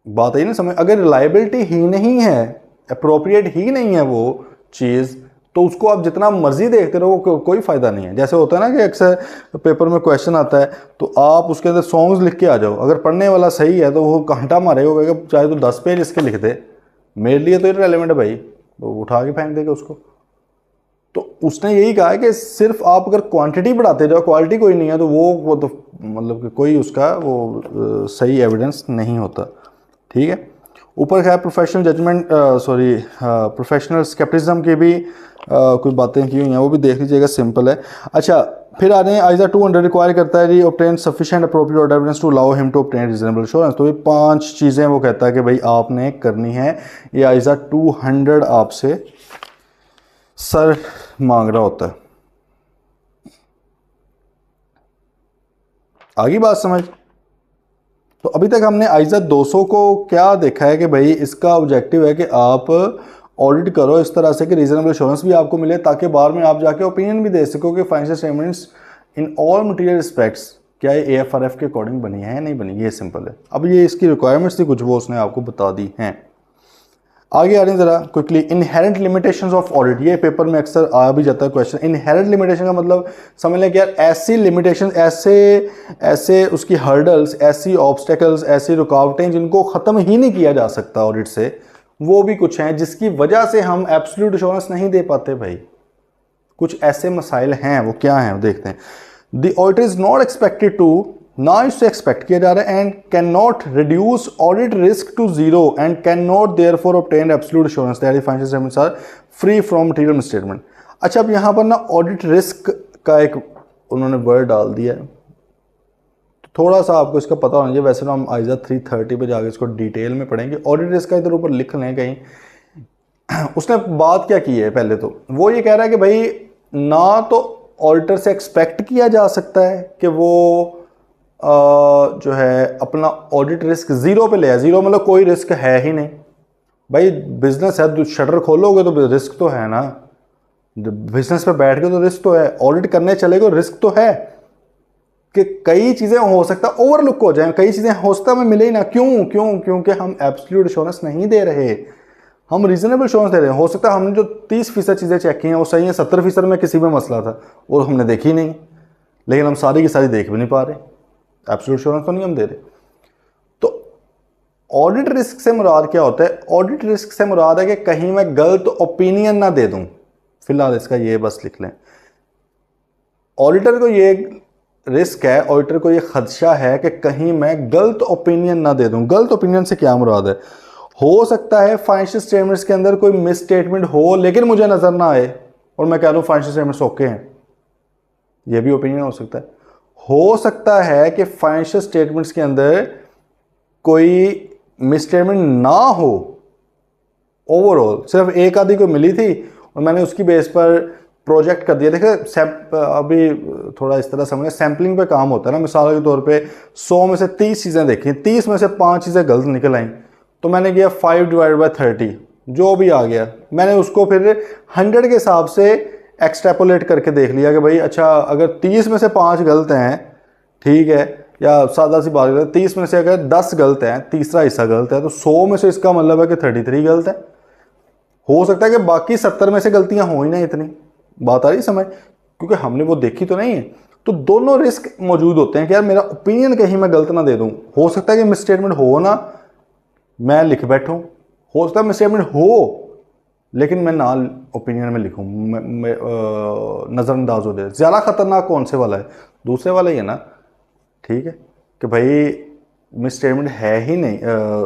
बात है ना समझ। अगर रिलायबिलिटी ही नहीं है, अप्रोप्रिएट ही नहीं है वो चीज़, तो उसको आप जितना मर्जी देखते रहो कोई फ़ायदा नहीं है। जैसे होता है ना कि अक्सर पेपर में क्वेश्चन आता है तो आप उसके अंदर सॉन्ग्स लिख के आ जाओ, अगर पढ़ने वाला सही है तो वो घंटा मारेगा, कहेगा चाहे तो 10 पेज इसके लिख दे, मेरे लिए तो इररिलेवेंट है भाई, वो उठा के फेंक देगा उसको। तो उसने यही कहा है कि सिर्फ आप अगर क्वांटिटी बढ़ाते जाओ, क्वालिटी कोई नहीं है, तो वो तो मतलब कि कोई उसका वो सही एविडेंस नहीं होता, ठीक है। ऊपर खैर प्रोफेशनल जजमेंट प्रोफेशनल स्केप्टिज्म की भी कुछ बातें की हुई हैं, वो भी देख लीजिएगा, सिंपल है। अच्छा, फिर आ रहे हैं आइजा 200 रिक्वायर करता है जी ऑब्टेन सफिशिएंट अप्रोप्रिएट ऑर्डर evidence to allow him to obtain reasonable assurance. तो ये 5 चीज़ें वो कहता है कि भाई आपने करनी है। ये आइजा 200 आपसे सर मांग रहा होता है। आगे बात समझ। तो अभी तक हमने आइजा 200 को क्या देखा है कि भाई इसका ऑब्जेक्टिव है कि आप ऑडिट करो इस तरह से कि रीजनेबल एश्योरेंस भी आपको मिले, ताकि बाद में आप जाके ओपिनियन भी दे सको कि financial statements in all material respects क्या ये AFRF के अकॉर्डिंग बनी है या नहीं बनी। ये सिंपल है। अब ये इसकी रिक्वायरमेंट्स थी कुछ, वो उसने आपको बता दी हैं। आगे आ रहे हैं जरा quickly. Inherent limitations of audit, ये पेपर में अक्सर आ भी जाता है क्वेश्चन। इनहेरेंट लिमिटेशन का मतलब समझ लें कि यार ऐसी लिमिटेशन, ऐसे उसकी हर्डल्स, ऐसी ऑब्स्टेकल्स, ऐसी रुकावटें जिनको ख़त्म ही नहीं किया जा सकता ऑडिट से, वो भी कुछ हैं जिसकी वजह से हम एब्सोल्यूट एश्योरेंस नहीं दे पाते भाई। कुछ ऐसे मसाइल हैं, वो क्या हैं देखते हैं। The auditor is not expected to, ना इससे एक्सपेक्ट किया जा रहा है, and can not reduce audit risk to zero and can not therefore obtain absolute assurance that the financial statements are free from material misstatement. अच्छा, अब यहाँ पर ना ऑडिट रिस्क का एक उन्होंने वर्ड डाल दिया है, थोड़ा सा आपको इसका पता होना चाहिए। वैसे ना हम आइजा 330 पे जाके इसको डिटेल में पढ़ेंगे। ऑडिट रिस्क का इधर ऊपर लिख लें कहीं। उसने बात क्या की है, पहले तो वो ये कह रहा है कि भाई ना तो ऑडिटर से एक्सपेक्ट किया जा सकता है कि वो जो है अपना ऑडिट रिस्क जीरो पे ले आए। जीरो मतलब कोई रिस्क है ही नहीं भाई। बिजनेस है, शटर खोलोगे तो रिस्क तो है ना, बिजनेस पे बैठ के तो रिस्क तो है। ऑडिट करने चले गए रिस्क तो है कि कई चीज़ें हो सकता है ओवरलुक हो जाए, कई चीज़ें हो सकता है हमें मिले ही ना। क्योंकि हम एब्सोल्यूट एश्योरेंस नहीं दे रहे, हम रीजनेबल एश्योरेंस दे रहे हैं। हो सकता है हमने जो 30% चीज़ें चेक की हैं वो सही है, 70% में किसी में मसला था और हमने देखी नहीं, लेकिन हम सारी की सारी देख भी नहीं पा रहे। एब्सोल्यूट एश्योरेंस तो नहीं हम दे रहे। तो ऑडिट रिस्क से मुराद क्या होता है? ऑडिट रिस्क से मुराद है कि कहीं मैं गलत ओपिनियन ना दे दूं। फिलहाल इसका ये बस लिख लें। ऑडिटर को ये रिस्क है, ऑडिटर को ये खदशा है कि कहीं मैं गलत ओपिनियन ना दे दूं। गलत ओपिनियन से क्या मुराद है? हो सकता है फाइनेंशियल स्टेटमेंट्स के अंदर कोई मिस स्टेटमेंट हो लेकिन मुझे नजर ना आए और मैं कह लूं फाइनेंशियल स्टेटमेंट्स ओके हैं, ये भी ओपिनियन हो सकता है। हो सकता है कि फाइनेंशियल स्टेटमेंट्स के अंदर कोई मिसस्टेटमेंट ना हो, ओवरऑल सिर्फ एक आधी को मिली थी और मैंने उसकी बेस पर प्रोजेक्ट कर दिया। देखिए अभी थोड़ा इस तरह समझें, सैम्पलिंग पे काम होता है ना। मिसाल के तौर पे 100 में से 30 चीज़ें देखी, 30 में से 5 चीज़ें गलत निकल आई, तो मैंने किया 5/30 जो भी आ गया, मैंने उसको फिर 100 के हिसाब से एक्सट्रैपोलेट करके देख लिया कि भाई अच्छा अगर 30 में से 5 गलत हैं, ठीक है, या सादा सी बात करें 30 में से अगर 10 गलत हैं, तीसरा हिस्सा गलत है, तो 100 में से इसका मतलब है कि 33 गलत है। हो सकता है कि बाकी 70 में से गलतियां हो ही ना। इतनी बात आ रही समझ, क्योंकि हमने वो देखी तो नहीं है। तो दोनों रिस्क मौजूद होते हैं कि यार मेरा ओपिनियन कहीं मैं गलत ना दे दूं। हो सकता है कि मिस स्टेटमेंट हो ना, मैं लिख बैठूं, हो सकता है मिस स्टेटमेंट हो लेकिन मैं ना ओपिनियन में लिखूं, नज़रअंदाज हो जाए। ज़्यादा खतरनाक कौन से वाला है? दूसरे वाला ही है ना, ठीक है, कि भाई मिस स्टेटमेंट है ही नहीं,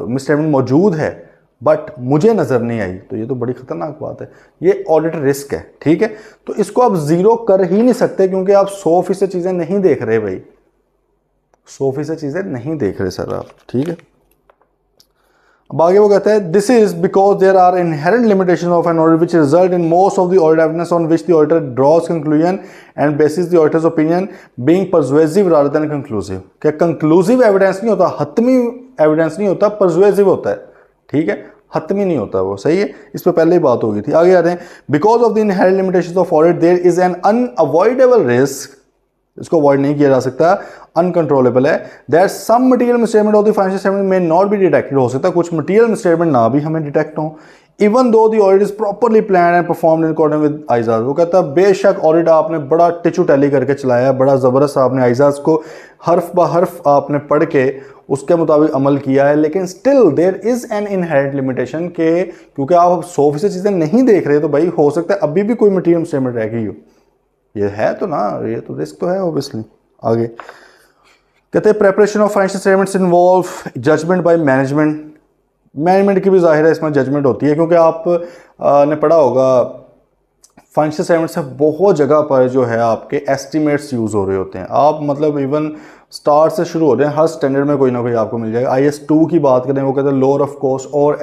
मिस स्टेटमेंट मौजूद है बट मुझे नज़र नहीं आई, तो ये तो बड़ी खतरनाक बात है। ये ऑडिट रिस्क है, ठीक है। तो इसको आप जीरो कर ही नहीं सकते क्योंकि आप 100% चीज़ें नहीं देख रहे भाई, 100% चीज़ें नहीं देख रहे सर आप, ठीक है। अब आगे वो कहता है this is because there are inherent limitation of an audit which result in most of the audit evidence on which the auditor draws conclusion and basis the auditor's opinion being persuasive rather than conclusive. क्या conclusive evidence नहीं होता, हतमी evidence नहीं होता, persuasive होता है, ठीक है, हतमी नहीं होता वो, सही है। इस पर पहले ही बात हो गई थी। आगे आ रहे हैं because of the inherent limitations of audit there is an unavoidable risk, इसको अवॉइड नहीं किया जा सकता, अनकंट्रोलेबल है, that some material misstatement of the financial statement may not be detected. हो सकता है कुछ मटेरियल मिसस्टेटमेंट ना भी हमें डिटेक्ट हो, even though the audit is properly planned and performed in according with ISAs. वो कहता है बेशक ऑडिट आपने बड़ा टिचू टैली करके चलाया, बड़ा ज़बरदस्त आपने आइजाज को हर्फ ब हर्फ आपने पढ़ के उसके मुताबिक अमल किया है, लेकिन still there is an inherent limitation के क्योंकि आप 100% चीज़ें नहीं देख रहे, तो भाई हो सकता है अभी भी कोई मटेरियल मिसस्टेटमेंट रह गई हो। ये है तो ना, ये तो रिस्क तो है ऑब्वियसली। आगे कहते हैं preparation of financial statements involve judgement by management. Management की भी जाहिर है इसमें जजमेंट होती है, क्योंकि आप ने पढ़ा होगा फाइनेंशियल स्टेटमेंट से बहुत जगह पर जो है आपके एस्टिमेट्स यूज़ हो रहे होते हैं। आप मतलब इवन स्टार से शुरू हो रहे हैं, हर स्टैंडर्ड में कोई ना कोई आपको मिल जाएगा। IS2 की बात करें, वो कहते हैं लोअर ऑफ कॉस्ट, और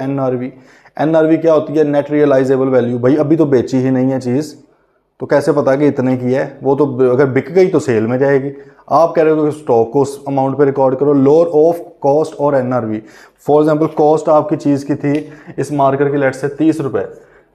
NRV क्या होती है? Net realisable value. भाई अभी तो बेची ही नहीं है चीज़, तो कैसे पता कि इतने की है? वो तो अगर बिक गई तो सेल में जाएगी। आप कह रहे हो कि स्टॉक को उस अमाउंट पे रिकॉर्ड करो। लोअर ऑफ कॉस्ट और NRV, फॉर एग्जांपल कॉस्ट आपकी चीज़ की थी इस मार्केट की लेट से 30 रुपये,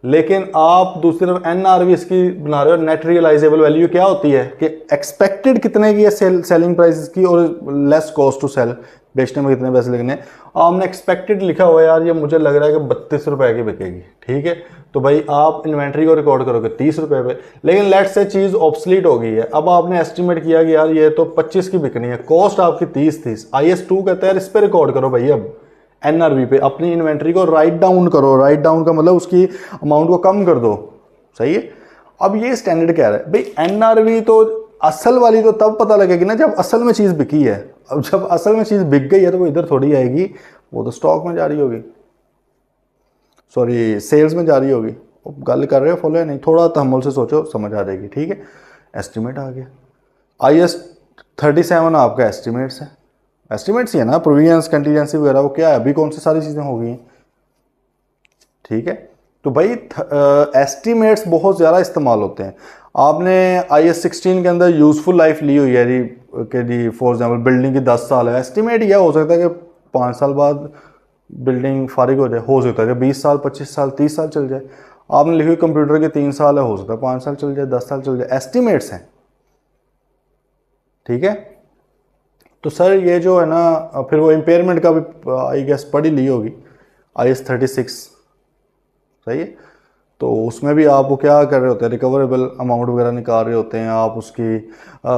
लेकिन आप दूसरी तरफ NRV इसकी बना रहे हो, नेट रियलाइजेबल वैल्यू। क्या होती है कि एक्सपेक्टेड कितने की है सेलिंग प्राइस की और लेस कॉस्ट टू सेल, बेचने में कितने पैसे लगने हैं। आपने एक्सपेक्टेड लिखा हुआ है, यार ये मुझे लग रहा है कि 32 रुपए की बिकेगी, ठीक है, तो भाई आप इन्वेंट्री को रिकॉर्ड करोगे 30 रुपए पे, लेकिन लेट से चीज़ ऑब्सलीट हो गई है। अब आपने एस्टिमेट किया कि यार ये तो 25 की बिकनी है, कॉस्ट आपकी 30 थी। IS2 कहता है इस पे रिकॉर्ड करो भाई, अब NRV पे अपनी इन्वेंट्री को राइट डाउन करो। राइट डाउन का मतलब उसकी अमाउंट को कम कर दो, सही है। अब ये स्टैंडर्ड कह रहा है भाई NRV तो असल वाली तो तब पता लगेगी ना जब असल में चीज़ बिकी है। अब जब असल में चीज़ बिक गई है तो वो इधर थोड़ी आएगी, वो तो स्टॉक में जा रही होगी, सॉरी सेल्स में जा रही होगी। गल कर रहे हो फॉलो है नहीं? थोड़ा तहम्मुल से सोचो, समझ आ जाएगी, ठीक है। एस्टिमेट आ गया। IS37 आपका एस्टिमेट्स है, एस्टिमेट्स ही है ना, प्रोविजंस कंटीजेंसी वगैरह, वो क्या है? अभी कौन सी सारी चीज़ें हो गई हैं, ठीक है। तो भाई एस्टिमेट्स बहुत ज़्यादा इस्तेमाल होते हैं। आपने IS16 के अंदर यूज़फुल लाइफ ली हुई है जी, कि जी फॉर एग्जांपल बिल्डिंग की 10 साल है, एस्टिमेट यह हो सकता है कि 5 साल बाद बिल्डिंग फारिग हो जाए, हो सकता है कि 20 साल 25 साल 30 साल चल जाए। आपने लिखी हुई कंप्यूटर के 3 साल है, हो सकता है 5 साल चल जाए, 10 साल चल जाए, एस्टिमेट्स हैं, ठीक है। तो सर ये जो है ना, फिर वो इम्पेयरमेंट का भी आई गेस पढ़ी ली होगी, IS36, सही है। तो उसमें भी आप वो क्या कर रहे होते हैं, रिकवरेबल अमाउंट वगैरह निकाल रहे होते हैं, आप उसकी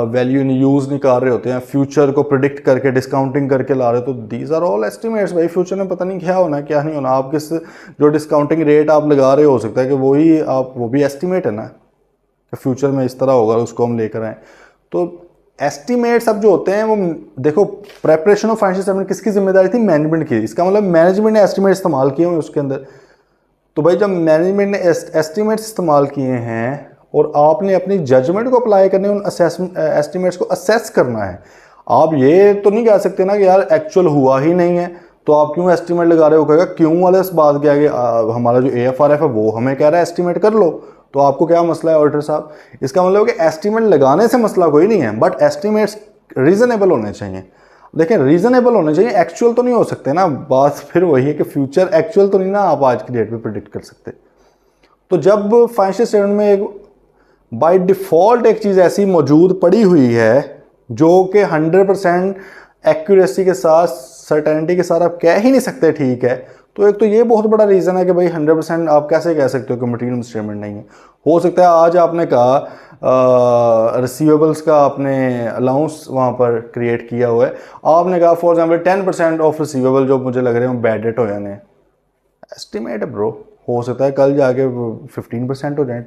वैल्यू इन यूज़ निकाल रहे होते हैं, फ्यूचर को प्रिडिक्ट करके डिस्काउंटिंग करके ला रहे हो। तो दीज आर ऑल एस्टिमेट्स। भाई फ्यूचर में पता नहीं क्या होना क्या नहीं होना, आप किस जो डिस्काउंटिंग रेट आप लगा रहे हो सकता है कि वही आप, वो भी एस्टिमेट है ना कि फ्यूचर में इस तरह होगा, उसको हम लेकर आएँ। तो एस्टिमेट्स अब जो होते हैं वो देखो, प्रेपरेशन ऑफ फाइनेंशियल स्टेटमेंट किसकी जिम्मेदारी थी? मैनेजमेंट की। इसका मतलब मैनेजमेंट ने एस्टिमेट इस्तेमाल किए हुए उसके अंदर। तो भाई जब मैनेजमेंट ने एस्टिमेट्स इस्तेमाल किए हैं और आपने अपनी जजमेंट को अप्लाई करने, उन एस्टिमेट्स को असेस करना है। आप ये तो नहीं कह सकते ना कि यार एक्चुअल हुआ ही नहीं है तो आप क्यों एस्टिमेट लगा रहे हो। कहेगा क्यों वाले इस बात के आगे हमारा जो AFRF है वो हमें कह रहा है एस्टिमेट कर लो, तो आपको क्या मसला है ऑडिटर साहब? इसका मतलब कि एस्टिमेट लगाने से मसला कोई नहीं है, बट एस्टिमेट्स रीजनेबल होने चाहिए। देखिए रीजनेबल होने चाहिए, एक्चुअल तो नहीं हो सकते ना। बात फिर वही है कि फ्यूचर एक्चुअल तो नहीं ना आप आज की डेट में प्रिडिक्ट कर सकते। तो जब फाइनेंशियल स्टेटमेंट में एक बाय डिफ़ॉल्ट एक चीज़ ऐसी मौजूद पड़ी हुई है जो कि 100% एक्यूरेसी के साथ, सर्टेनिटी के साथ आप कह ही नहीं सकते ठीक है, तो एक तो ये बहुत बड़ा रीज़न है कि भाई 100% आप कैसे कह सकते हो कि मटीरियल स्टेटमेंट नहीं है। हो सकता है आज आपने कहा रिसीवेबल्स का आपने अलाउंस वहाँ पर क्रिएट किया हुआ है, आपने कहा फॉर एग्जांपल 10% ऑफ रिसीवेबल जो मुझे लग रहे हैं बैड डेट हो जाने, एस्टिमेट है ब्रो। हो सकता है कल जाके 15% हो जाए,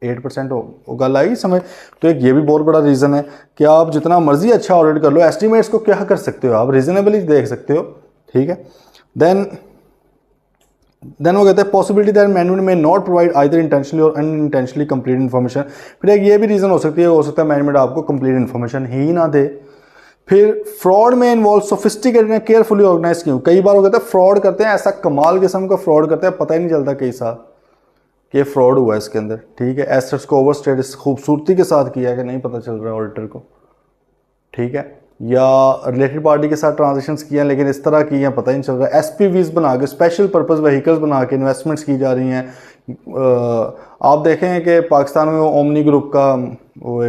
8% हो गल आएगी समझ। तो एक ये भी बहुत बड़ा रीज़न है कि आप जितना मर्जी अच्छा ऑडिट कर लो, एस्टिमेट्स को क्या कर सकते हो आप, रीजनेबली देख सकते हो, ठीक है। देन वो कहते हैं पॉसिबिलिटी दैट मैनेजमेंट में नॉट प्रोवाइड आइदर इंटेंशनली और अनइंटेंशनली कंप्लीट इन्फॉर्मेशन। फिर एक ये भी रीज़न हो सकती है, हो सकता है मैनेजमेंट आपको कंप्लीट इन्फॉर्मेशन ही ना दे। फिर फ्रॉड में involve sophisticated and carefully organise क्यों। कई बार वो कहते हैं फ्रॉड करते हैं, ऐसा कमाल किस्म का फ्रॉड करते हैं पता ही नहीं चलता कई साल कि फ्रॉड हुआ है इसके अंदर, ठीक है। एसेट्स को ओवर स्टेटस खूबसूरती के साथ किया है कि नहीं पता चल रहा है ऑडिटर को, ठीक है। या रिलेटेड पार्टी के साथ ट्रांजेक्शन्स किए हैं लेकिन इस तरह की हैं पता ही नहीं चल रहा है। SPVs बना के, स्पेशल पर्पस व्हीकल्स बना के इन्वेस्टमेंट्स की जा रही हैं। आप देखें कि पाकिस्तान में वो ओमनी ग्रुप का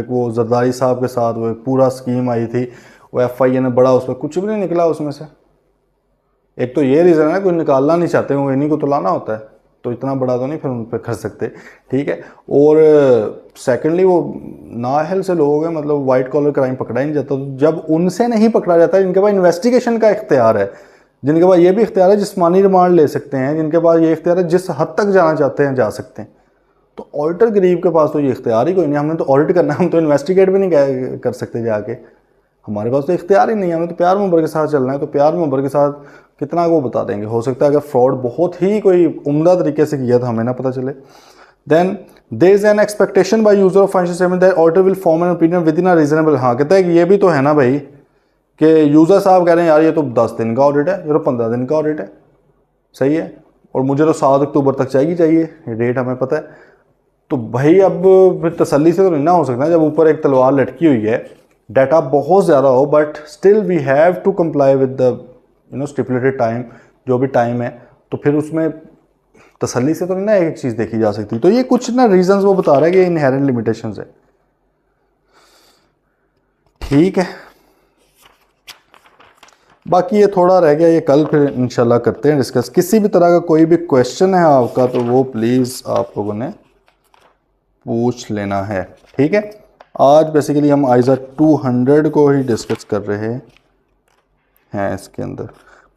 वो जरदारी साहब के साथ वो पूरा स्कीम आई थी, वो FIA ने बड़ा, उस पर कुछ भी नहीं निकला उसमें से। एक तो ये रीज़न है कोई निकालना नहीं चाहते, वो इन्हीं को तो लाना होता है, तो इतना बड़ा तो नहीं फिर उन पर कर सकते, ठीक है। और सेकेंडली वो नाअहल से लोग हैं, मतलब वाइट कॉलर क्राइम पकड़ा ही नहीं जाता। तो जब उनसे नहीं पकड़ा जाता, जिनके पास इन्वेस्टिगेशन का इख्तियार है, जिनके पास ये भी इख्तियार है जिस्मानी रिमांड ले सकते हैं, जिनके पास ये इख्तियार है जिस हद तक जाना चाहते हैं जा सकते हैं, तो ऑडिटर गरीब के पास तो ये इख्तियार ही कोई नहीं। हमने तो ऑडिट करना है, हम तो इन्वेस्टिगेट भी नहीं कर सकते जाके, हमारे पास तो इख्तियार ही नहीं है। हमें तो प्यार मोहब्बत के साथ चलना है, तो प्यार मोहब्बत के साथ कितना वो बता देंगे। हो सकता है अगर फ्रॉड बहुत ही कोई उम्दा तरीके से किया तो हमें ना पता चले। Then there is an expectation by user of financial statement that auditor will form an opinion within a reasonable. हाँ, कहता है कि ये भी तो है ना भाई कि यूजर साहब कह रहे हैं यार ये तो 10 दिन का ऑडिट है, ये तो 15 दिन का ऑडिट है, सही है, और मुझे तो 7 अक्टूबर तक चाहिए, ये डेट हमें पता है। तो भाई अब फिर तसल्ली से तो नहीं ना हो सकता जब ऊपर एक तलवार लटकी हुई है, डाटा बहुत ज़्यादा हो, but still we have to comply with the stipulated time, जो भी टाइम है, तो फिर उसमें तसल्ली से तो नहीं ना एक चीज़ देखी जा सकती। तो ये कुछ ना रीजंस वो बता रहा है कि इनहेरेंट लिमिटेशंस है। ठीक है, बाकी ये थोड़ा रह गया, ये कल फिर इंशाल्लाह करते हैं डिस्कस। किसी भी तरह का कोई भी क्वेश्चन है आपका तो वो प्लीज़ आप लोगों ने पूछ लेना है। ठीक है, आज बेसिकली हम आइज़ा 200 को ही डिस्कस कर रहे हैं इसके अंदर।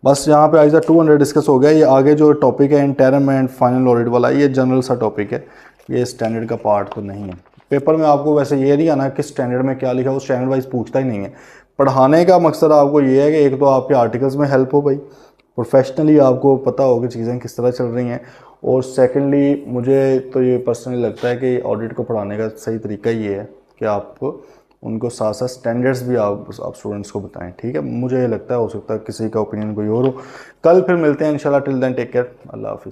बस यहाँ पे आइज़ा 200 डिस्कस हो गया। ये आगे जो टॉपिक है इंटरम एंड फाइनल ऑडिट वाला, ये जनरल सा टॉपिक है, ये स्टैंडर्ड का पार्ट तो नहीं है। पेपर में आपको वैसे ये नहीं आना कि स्टैंडर्ड में क्या लिखा है, वो स्टैंडर्ड वाइज पूछता ही नहीं है। पढ़ाने का मकसद आपको ये है कि एक तो आपके आर्टिकल्स में हेल्प हो भाई, प्रोफेशनली आपको पता हो कि चीज़ें किस तरह चल रही हैं, और सेकेंडली मुझे तो ये पर्सनली लगता है कि ऑडिट को पढ़ाने का सही तरीका ये है कि आप उनको साथ साथ स्टैंडर्ड्स भी आप स्टूडेंट्स को बताएं। ठीक है, मुझे ये लगता है, हो सकता है किसी का ओपिनियन कोई और हो। कल फिर मिलते हैं इंशाल्लाह। टिल देन टेक केयर, अल्लाह हाफिज़।